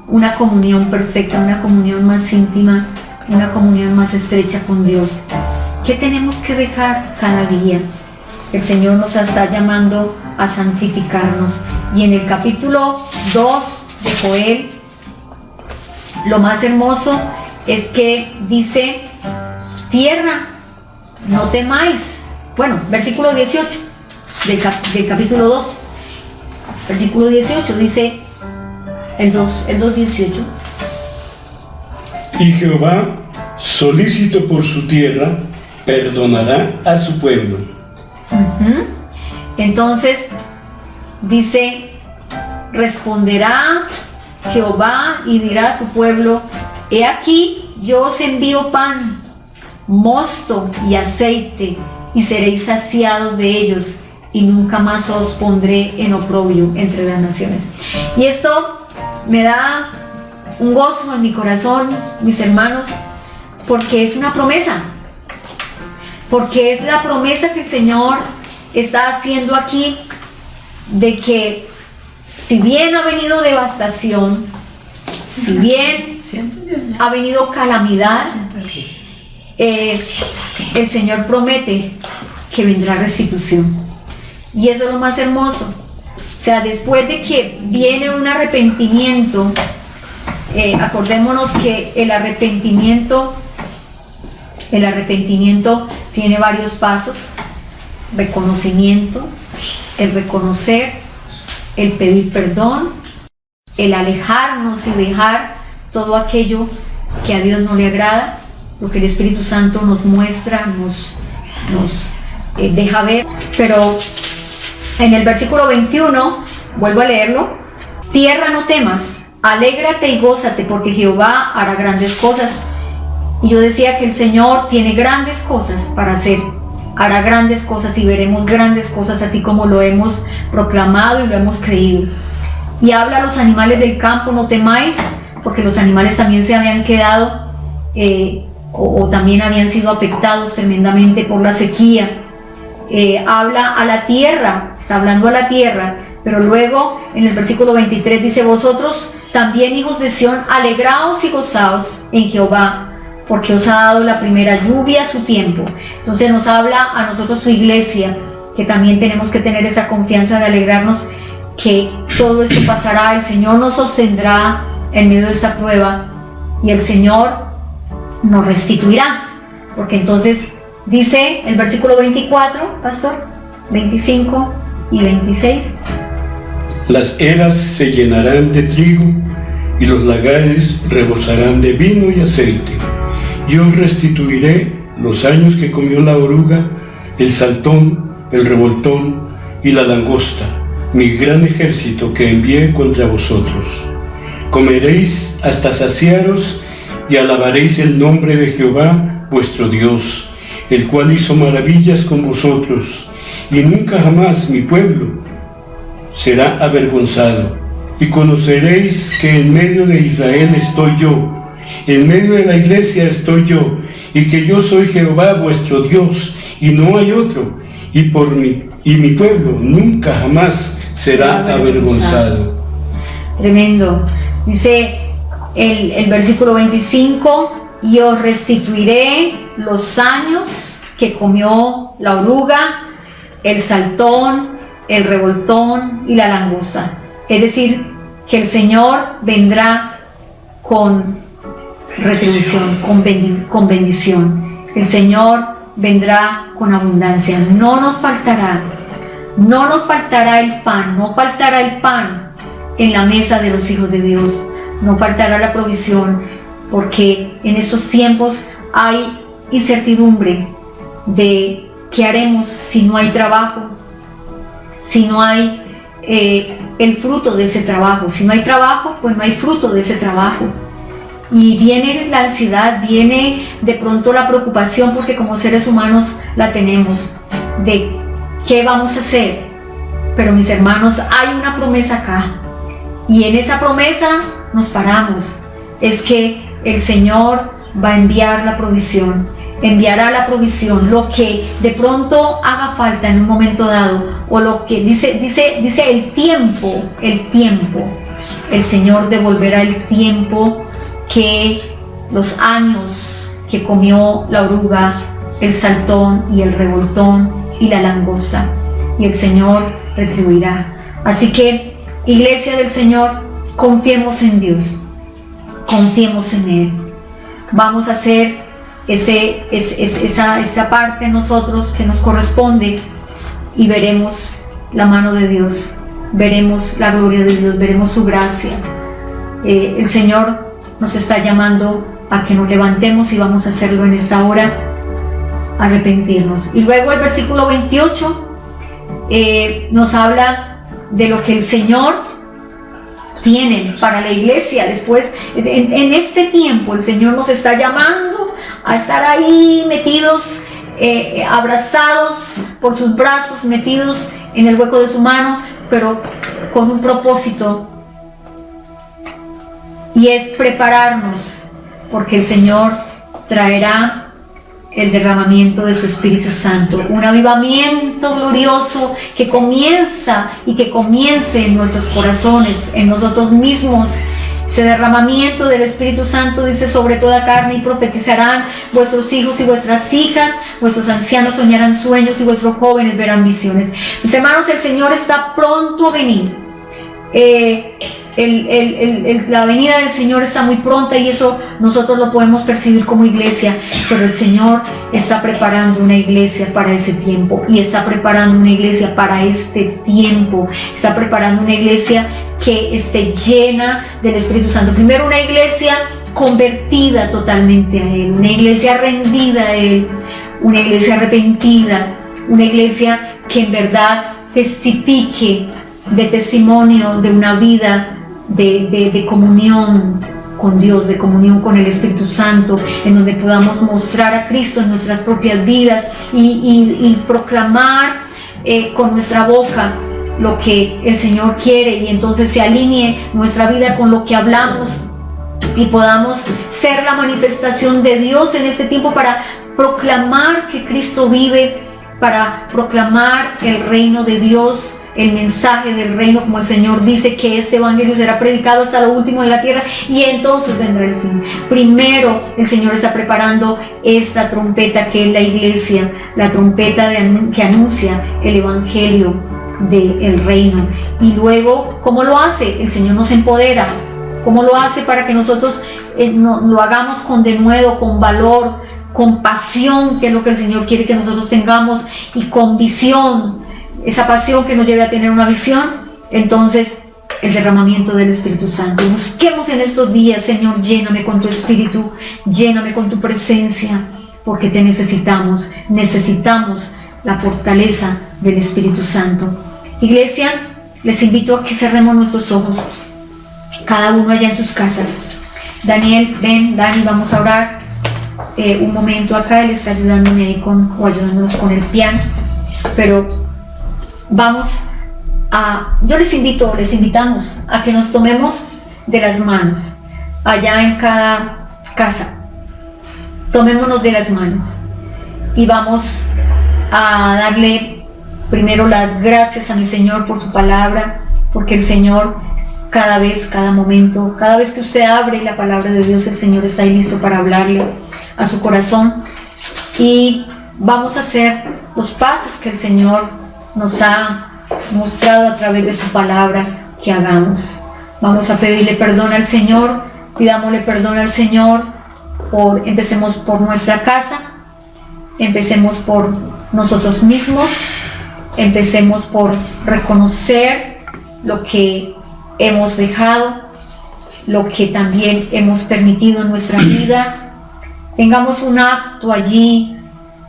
S1: una comunión perfecta, una comunión más íntima, una comunión más estrecha con Dios. ¿Qué tenemos que dejar cada día? El Señor nos está llamando a santificarnos. Y en el capítulo 2 de Joel, lo más hermoso es que dice: tierra, no temáis. Bueno, versículo 18 del capítulo 2. Versículo 18 dice, el 2:18.
S2: Y Jehová, solícito por su tierra, perdonará a su pueblo.
S1: Entonces dice: responderá Jehová y dirá a su pueblo: he aquí, yo os envío pan, mosto y aceite, y seréis saciados de ellos, y nunca más os pondré en oprobio entre las naciones. Y esto me da un gozo en mi corazón, mis hermanos, porque es una promesa, porque es la promesa que el Señor está haciendo aquí, de que si bien ha venido devastación, si bien ha venido calamidad, el Señor promete que vendrá restitución. Y eso es lo más hermoso. O sea, después de que viene un arrepentimiento, acordémonos que el arrepentimiento tiene varios pasos: reconocimiento, el reconocer, el pedir perdón, el alejarnos y dejar todo aquello que a Dios no le agrada, lo que el Espíritu Santo nos muestra, nos deja ver. Pero en el versículo 21, vuelvo a leerlo: tierra, no temas, alégrate y gózate, porque Jehová hará grandes cosas. Y yo decía que el Señor tiene grandes cosas para hacer, hará grandes cosas y veremos grandes cosas, así como lo hemos proclamado y lo hemos creído. Y habla a los animales del campo: no temáis, porque los animales también se habían quedado o también habían sido afectados tremendamente por la sequía. Habla a la tierra, está hablando a la tierra, pero luego en el versículo 23 dice: vosotros también, hijos de Sión, alegraos y gozaos en Jehová, porque os ha dado la primera lluvia a su tiempo. Entonces nos habla a nosotros, su iglesia, que también tenemos que tener esa confianza de alegrarnos, que todo esto pasará, el Señor nos sostendrá en medio de esta prueba y el Señor nos restituirá, porque entonces dice el versículo 24, pastor, 25 y 26.
S2: Las eras se llenarán de trigo y los lagares rebosarán de vino y aceite. Yo restituiré los años que comió la oruga, el saltón, el revoltón y la langosta, mi gran ejército que envié contra vosotros. Comeréis hasta saciaros y alabaréis el nombre de Jehová vuestro Dios, el cual hizo maravillas con vosotros, y nunca jamás mi pueblo será avergonzado. Y conoceréis que en medio de Israel estoy yo, en medio de la iglesia estoy yo, y que yo soy Jehová vuestro Dios, y no hay otro, y mi pueblo nunca jamás será avergonzado.
S1: Tremendo. Dice el versículo 25: y os restituiré los años que comió la oruga, el saltón, el revoltón y la langosta. Es decir, que el Señor vendrá con retribución, con bendición. El Señor vendrá con abundancia. No nos faltará el pan, no faltará el pan en la mesa de los hijos de Dios, no faltará la provisión, porque en estos tiempos hay incertidumbre de qué haremos si no hay trabajo, si no hay el fruto de ese trabajo. Si no hay trabajo, pues no hay fruto de ese trabajo. Y viene la ansiedad, viene de pronto la preocupación, porque como seres humanos la tenemos, de qué vamos a hacer. Pero mis hermanos, hay una promesa acá, y en esa promesa nos paramos. Es que el Señor va a enviar la provisión, enviará la provisión, lo que de pronto haga falta en un momento dado, o lo que dice el tiempo, el Señor devolverá el tiempo, que los años que comió la oruga, el saltón y el revoltón y la langosta, y el Señor retribuirá. Así que, iglesia del Señor, confiemos en Dios, confiemos en Él. Vamos a hacer esa parte nosotros que nos corresponde, y veremos la mano de Dios, veremos la gloria de Dios, veremos su gracia. El Señor nos está llamando a que nos levantemos, y vamos a hacerlo en esta hora, arrepentirnos. Y luego el versículo 28 nos habla de lo que el Señor tiene para la iglesia. Después, en este tiempo, el Señor nos está llamando a estar ahí metidos, abrazados por sus brazos, metidos en el hueco de su mano, pero con un propósito, y es prepararnos, porque el Señor traerá el derramamiento de su Espíritu Santo, un avivamiento glorioso que comience en nuestros corazones, en nosotros mismos. Ese derramamiento del Espíritu Santo dice: sobre toda carne, y profetizarán vuestros hijos y vuestras hijas, vuestros ancianos soñarán sueños, y vuestros jóvenes verán visiones. Mis hermanos, el Señor está pronto a venir. La venida del Señor está muy pronta, y eso nosotros lo podemos percibir como iglesia, pero el Señor está preparando una iglesia para ese tiempo, y está preparando una iglesia para este tiempo, está preparando una iglesia que esté llena del Espíritu Santo. Primero, una iglesia convertida totalmente a Él, una iglesia rendida a Él, una iglesia arrepentida, una iglesia que en verdad testifique, de testimonio de una vida de comunión con Dios, de comunión con el Espíritu Santo, en donde podamos mostrar a Cristo en nuestras propias vidas y proclamar con nuestra boca lo que el Señor quiere, y entonces se alinee nuestra vida con lo que hablamos, y podamos ser la manifestación de Dios en este tiempo para proclamar que Cristo vive, para proclamar el reino de Dios, el mensaje del reino, como el Señor dice que este evangelio será predicado hasta lo último de la tierra y entonces vendrá el fin. Primero el Señor está preparando esta trompeta que es la iglesia, la trompeta que anuncia el evangelio del reino. Y luego, ¿cómo lo hace? El Señor nos empodera. ¿Cómo lo hace? Para que nosotros lo hagamos con denuedo, con valor, con pasión, que es lo que el Señor quiere que nosotros tengamos, y con visión, esa pasión que nos lleve a tener una visión. Entonces, el derramamiento del Espíritu Santo. Busquemos en estos días: Señor, lléname con tu Espíritu, lléname con tu presencia, porque te necesitamos la fortaleza del Espíritu Santo. Iglesia, les invito a que cerremos nuestros ojos, cada uno allá en sus casas. Daniel, ven, Dani, vamos a orar un momento acá. Él está ayudándome ahí ayudándonos con el piano, pero vamos a, yo les invitamos a que nos tomemos de las manos allá en cada casa. Tomémonos de las manos y vamos a darle primero las gracias a mi Señor por su palabra, porque el Señor cada vez, cada momento, cada vez que usted abre la palabra de Dios, el Señor está ahí listo para hablarle a su corazón. Y vamos a hacer los pasos que el Señor nos ha mostrado a través de su palabra que hagamos. Vamos a pedirle perdón al Señor, pidámosle perdón al Señor. Empecemos por nuestra casa, empecemos por nosotros mismos, empecemos por reconocer lo que hemos dejado, lo que también hemos permitido en nuestra vida. Tengamos un acto allí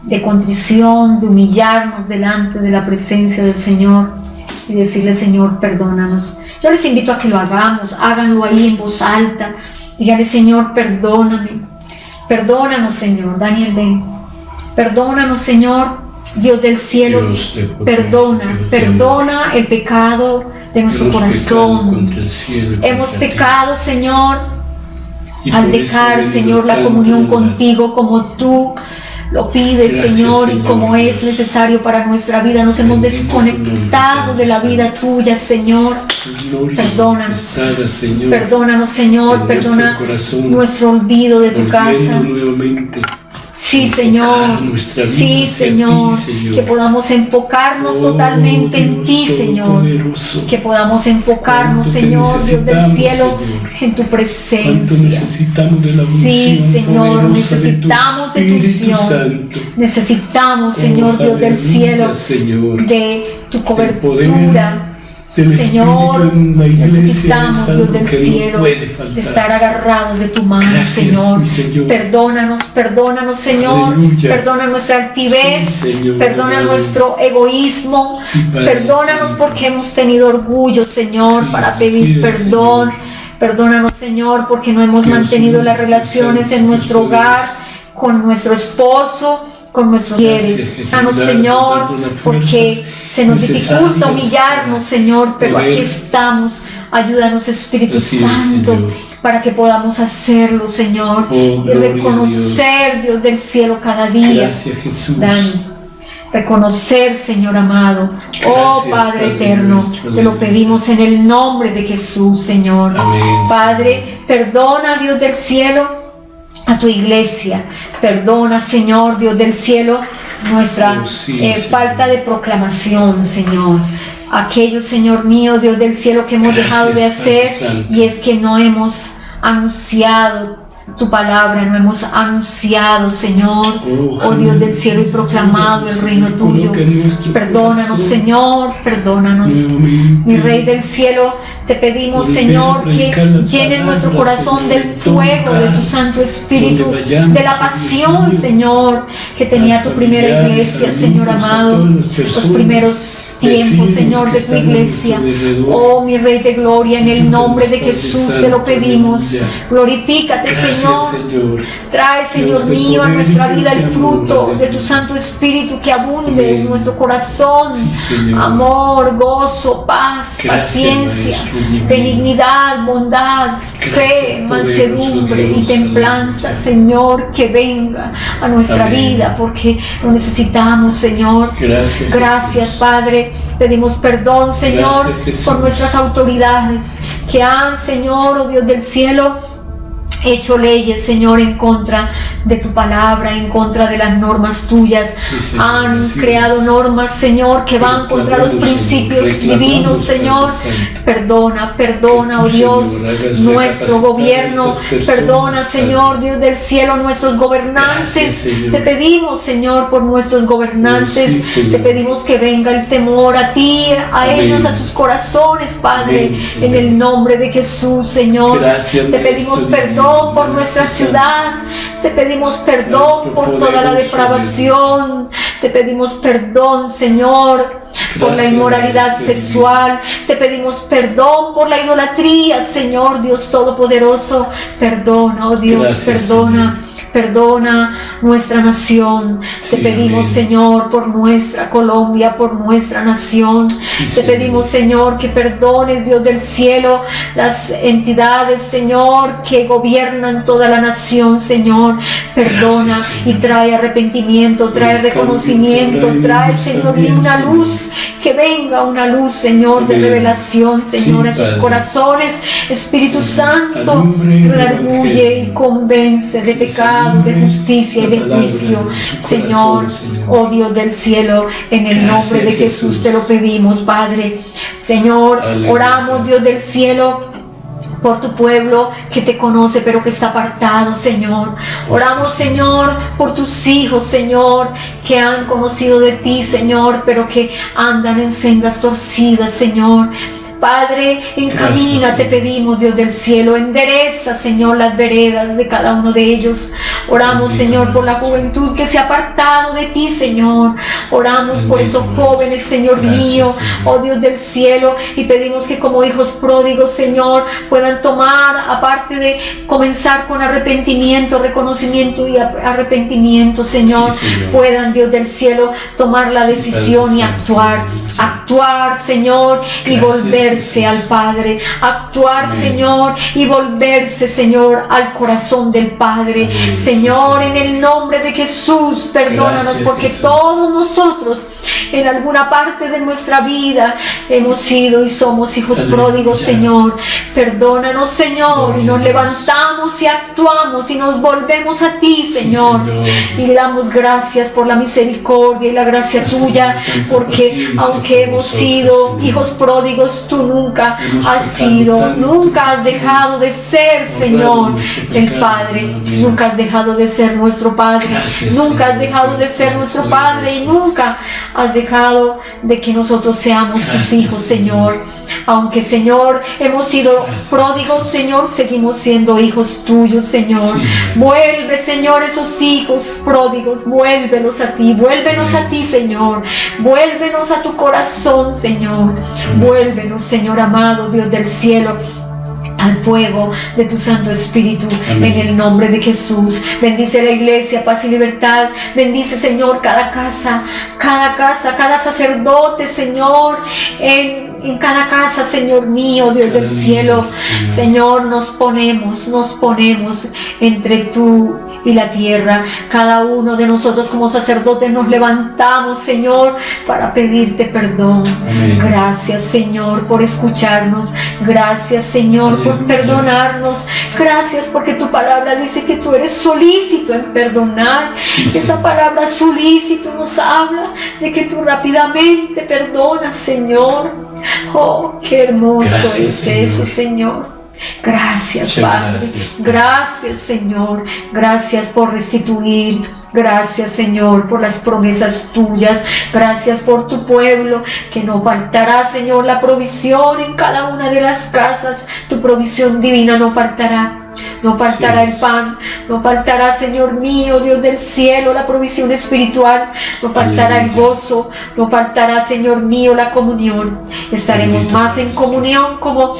S1: de contrición, de humillarnos delante de la presencia del Señor y decirle: Señor, perdónanos. Yo les invito a que lo hagamos, háganlo ahí en voz alta. Díganle: Señor, perdóname. Perdónanos, Señor. Daniel, ven. Perdónanos, Señor, Dios del cielo. Perdona el pecado de nuestro corazón. Hemos pecado, Señor, al dejar, Señor, la comunión contigo como tú lo pides, Señor, y como es necesario para nuestra vida. Nos hemos desconectado de la vida tuya, Señor. Perdónanos, perdónanos, Señor, perdona nuestro olvido de tu casa. Sí, Señor, sí, Señor, que podamos enfocarnos totalmente en ti, Señor, que podamos enfocarnos, Señor, Dios del cielo, en tu presencia. Sí, Señor, necesitamos de tu unción, necesitamos, Señor, Dios del cielo, de tu cobertura. Señor, necesitamos, Dios del cielo, estar agarrados de tu mano. Gracias, Señor. Perdónanos, Señor. Aleluya. Perdona nuestra altivez, sí, perdona nuestro egoísmo, sí, perdónanos porque hemos tenido orgullo, Señor, para pedir perdón. Perdónanos, Señor, porque no hemos mantenido las relaciones en nuestro hogar, con nuestro esposo, con nuestros quieres. Perdónanos, Señor, porque se nos dificulta humillarnos, Señor, pero aquí estamos. Ayúdanos, Espíritu Santo, para que podamos hacerlo, Señor, y reconocer, Dios del cielo, cada día.
S2: Gracias, Jesús.
S1: Reconocer, Señor amado. Oh Padre eterno, te lo pedimos en el nombre de Jesús, Señor.
S2: Amén.
S1: Padre, perdona, Dios del cielo, a tu iglesia. Perdona, Señor, Dios del cielo, nuestra falta de proclamación, Señor. Aquello, Señor mío, Dios del cielo, que hemos dejado de hacer, y es que no hemos anunciado tu palabra, no hemos anunciado, Señor, oh Dios del cielo, y proclamado el reino tuyo. Perdónanos, Señor, perdónanos. Mi Rey del cielo, te pedimos, Señor, que llene nuestro corazón del fuego de tu Santo Espíritu, de la pasión, Señor, que tenía tu primera iglesia, Señor amado, los primeros tiempo, Señor, de tu iglesia. Oh, mi Rey de gloria, en el nombre de Jesús te lo pedimos. Glorifícate, Señor. Trae, Señor mío, a nuestra vida el fruto de tu Santo Espíritu, que abunde en nuestro corazón. Amor, gozo, paz, paciencia, benignidad, bondad, fe, mansedumbre y templanza, Señor, que venga a nuestra vida, porque lo necesitamos, Señor. Gracias, Padre. Pedimos perdón, Señor, por nuestras autoridades que han, Señor, oh Dios del cielo, hecho leyes, Señor, en contra de tu palabra, en contra de las normas tuyas. Han creado normas, Señor, que van contra los principios divinos, Señor. Perdona, oh Dios, nuestro gobierno. Perdona, Señor, Dios del cielo, nuestros gobernantes. Te pedimos, Señor, por nuestros gobernantes. Te pedimos que venga el temor a ti, a ellos, a sus corazones, Padre, en el nombre de Jesús, Señor. Te pedimos perdón por nuestra ciudad, te pedimos perdón por toda la depravación, te pedimos perdón, Señor, por la inmoralidad sexual, te pedimos perdón por la idolatría, Señor Dios Todopoderoso. Perdona, oh Dios, perdona nuestra nación. Te pedimos, Señor, por nuestra Colombia, por nuestra nación. Te pedimos, Señor, que perdones, Dios del cielo, las entidades, Señor, que gobiernan toda la nación, Señor. Perdona y trae arrepentimiento, trae reconocimiento, trae, Señor, una luz, que venga una luz, Señor, de revelación, Señor, a sus corazones. Espíritu Santo, redarguye y convence de pecado, de justicia y de juicio, Señor, oh Dios del cielo, en el nombre de Jesús te lo pedimos, Padre. Señor, oramos, Dios del cielo, por tu pueblo que te conoce pero que está apartado, Señor. Oramos, Señor, por tus hijos, Señor, que han conocido de ti, Señor, pero que andan en sendas torcidas, Señor. Padre, encamina, te pedimos, Dios del cielo, endereza, Señor, las veredas de cada uno de ellos. Oramos, Señor, por la juventud que se ha apartado de ti, Señor. Oramos por esos jóvenes, Señor mío, oh Dios del cielo, y pedimos que como hijos pródigos, Señor, puedan tomar, aparte de comenzar con arrepentimiento, reconocimiento y arrepentimiento, Señor, puedan, Dios del cielo, tomar la decisión y actuar, Señor, y volverse al Padre, actuar, Señor, y volverse, Señor, al corazón del Padre. Señor, en el nombre de Jesús, perdónanos, porque todos nosotros en alguna parte de nuestra vida hemos sido y somos hijos pródigos, Señor. Perdónanos, Señor, y nos levantamos y actuamos y nos volvemos a ti, Señor, y le damos gracias por la misericordia y la gracia tuya, porque aunque hemos sido hijos pródigos, tú nunca has dejado de ser, Señor, el Padre. Nunca has dejado de ser nuestro Padre. Nunca has dejado de ser nuestro Padre y nunca has dejado de que nosotros seamos tus hijos, Señor. Aunque, Señor, hemos sido pródigos, Señor, seguimos siendo hijos tuyos, Señor. Vuelve, Señor, esos hijos pródigos, vuélvelos a ti, vuélvenos a ti, Señor. Vuélvenos a tu corazón, Señor. Vuélvenos, Señor amado, Dios del cielo, al fuego de tu Santo Espíritu. Amén. En el nombre de Jesús. Bendice la iglesia, paz y libertad. Bendice, Señor, cada casa, cada sacerdote, Señor, en cada casa, Señor mío, Dios del cielo. Señor, nos ponemos entre tú y la tierra. Cada uno de nosotros como sacerdotes nos levantamos, Señor, para pedirte perdón. Amén. Gracias, Señor, por escucharnos. Gracias, Señor, por perdonarnos. Gracias porque tu palabra dice que tú eres solícito en perdonar. Esa palabra solícito nos habla de que tú rápidamente perdonas, Señor. Oh, qué hermoso es eso, Señor. Gracias, Padre. Gracias, Señor. Gracias por restituir. Gracias, Señor, por las promesas tuyas. Gracias por tu pueblo, que no faltará, Señor, la provisión en cada una de las casas. Tu provisión divina no faltará. No faltará el pan, no faltará, Señor mío, Dios del cielo, la provisión espiritual, no faltará el gozo, no faltará, Señor mío, la comunión. Estaremos más en comunión como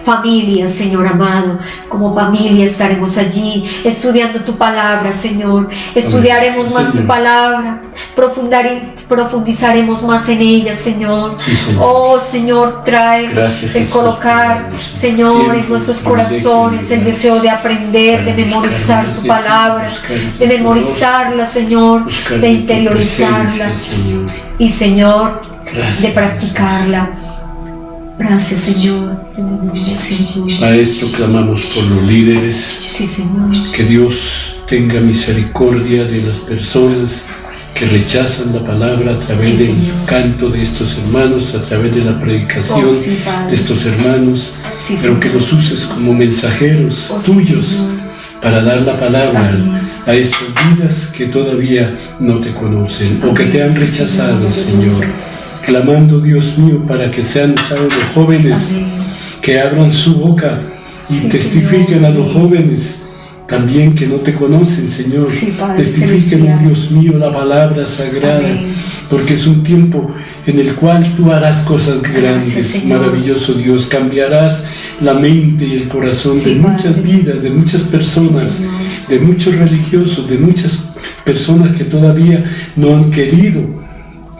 S1: familia, Señor amado. Como familia estaremos allí estudiando tu palabra, Señor. Estudiaremos más tu palabra, profundizaremos más en ella, Señor.
S2: Sí, Señor.
S1: Oh, Señor, trae el colocar, Señor, en nuestros corazones el deseo de aprender, de memorizar tu palabra, de memorizarla, Señor, de interiorizarla y, Señor, de practicarla. Gracias, Señor.
S2: Maestro, clamamos por los líderes.
S1: Sí, Señor.
S2: Que Dios tenga misericordia de las personas que rechazan la palabra a través del canto de estos hermanos, a través de la predicación de estos hermanos, pero que los uses como mensajeros tuyos para dar la palabra a estas vidas que todavía no te conocen o que te han rechazado, Señor. Clamando, Dios mío, para que sean usados los jóvenes, que abran su boca y testifiquen a los jóvenes también que no te conocen, Señor. Testifiquen, oh Dios mío, la palabra sagrada, porque es un tiempo en el cual tú harás cosas grandes, maravilloso Dios. Cambiarás la mente y el corazón de muchas vidas, de muchas personas, de muchos religiosos, de muchas personas que todavía no han querido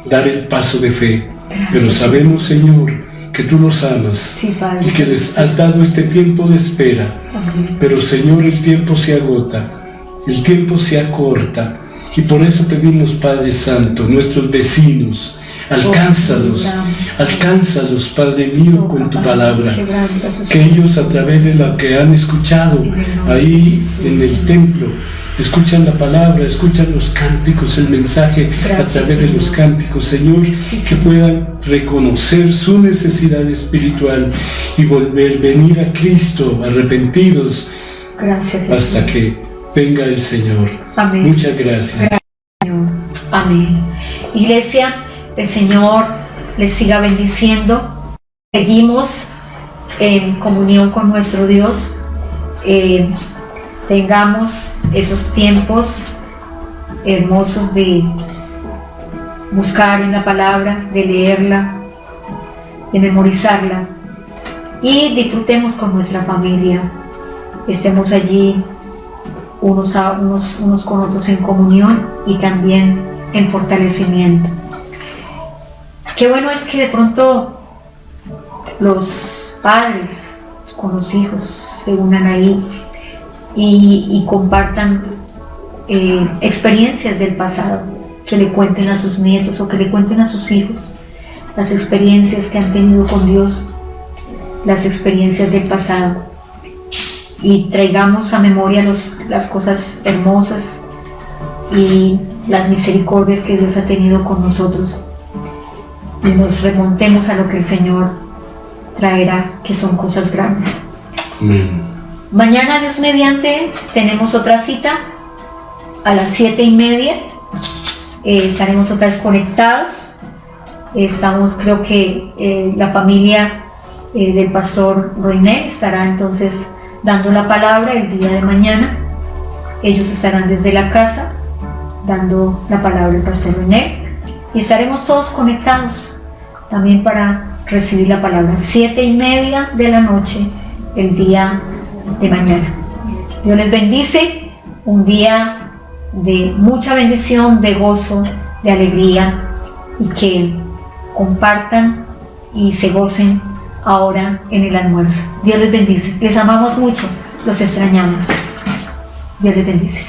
S2: dar el paso de fe. Pero sabemos, Señor, que tú los amas y que les has dado este tiempo de espera. Pero, Señor, el tiempo se agota, el tiempo se acorta, y por eso pedimos, Padre Santo, nuestros vecinos, alcánzalos, Padre mío, con tu palabra, que ellos, a través de lo que han escuchado ahí en el templo, escuchan la palabra, escuchan los cánticos, el mensaje a través de los cánticos, Señor, que puedan reconocer su necesidad espiritual y venir a Cristo arrepentidos hasta que venga el Señor.
S1: Amén.
S2: Muchas gracias.
S1: Señor. Amén. Iglesia, el Señor les siga bendiciendo. Seguimos en comunión con nuestro Dios. Tengamos esos tiempos hermosos de buscar en la palabra, de leerla, de memorizarla, y disfrutemos con nuestra familia. Estemos allí unos con otros en comunión y también en fortalecimiento. Qué bueno es que de pronto los padres con los hijos se unan ahí y compartan experiencias del pasado, que le cuenten a sus nietos o que le cuenten a sus hijos las experiencias que han tenido con Dios, las experiencias del pasado, y traigamos a memoria las cosas hermosas y las misericordias que Dios ha tenido con nosotros, y nos remontemos a lo que el Señor traerá, que son cosas grandes.
S2: Amén.
S1: Mañana, Dios mediante, tenemos otra cita a las 7:30. Estaremos otra vez conectados. Estamos, creo que la familia del pastor Roiné estará entonces dando la palabra el día de mañana. Ellos estarán desde la casa dando la palabra al pastor Roiné, y estaremos todos conectados también para recibir la palabra. 7:30 de la noche el día de mañana. Dios les bendice, un día de mucha bendición, de gozo, de alegría, y que compartan y se gocen ahora en el almuerzo. Dios les bendice, les amamos mucho, los extrañamos. Dios les bendice.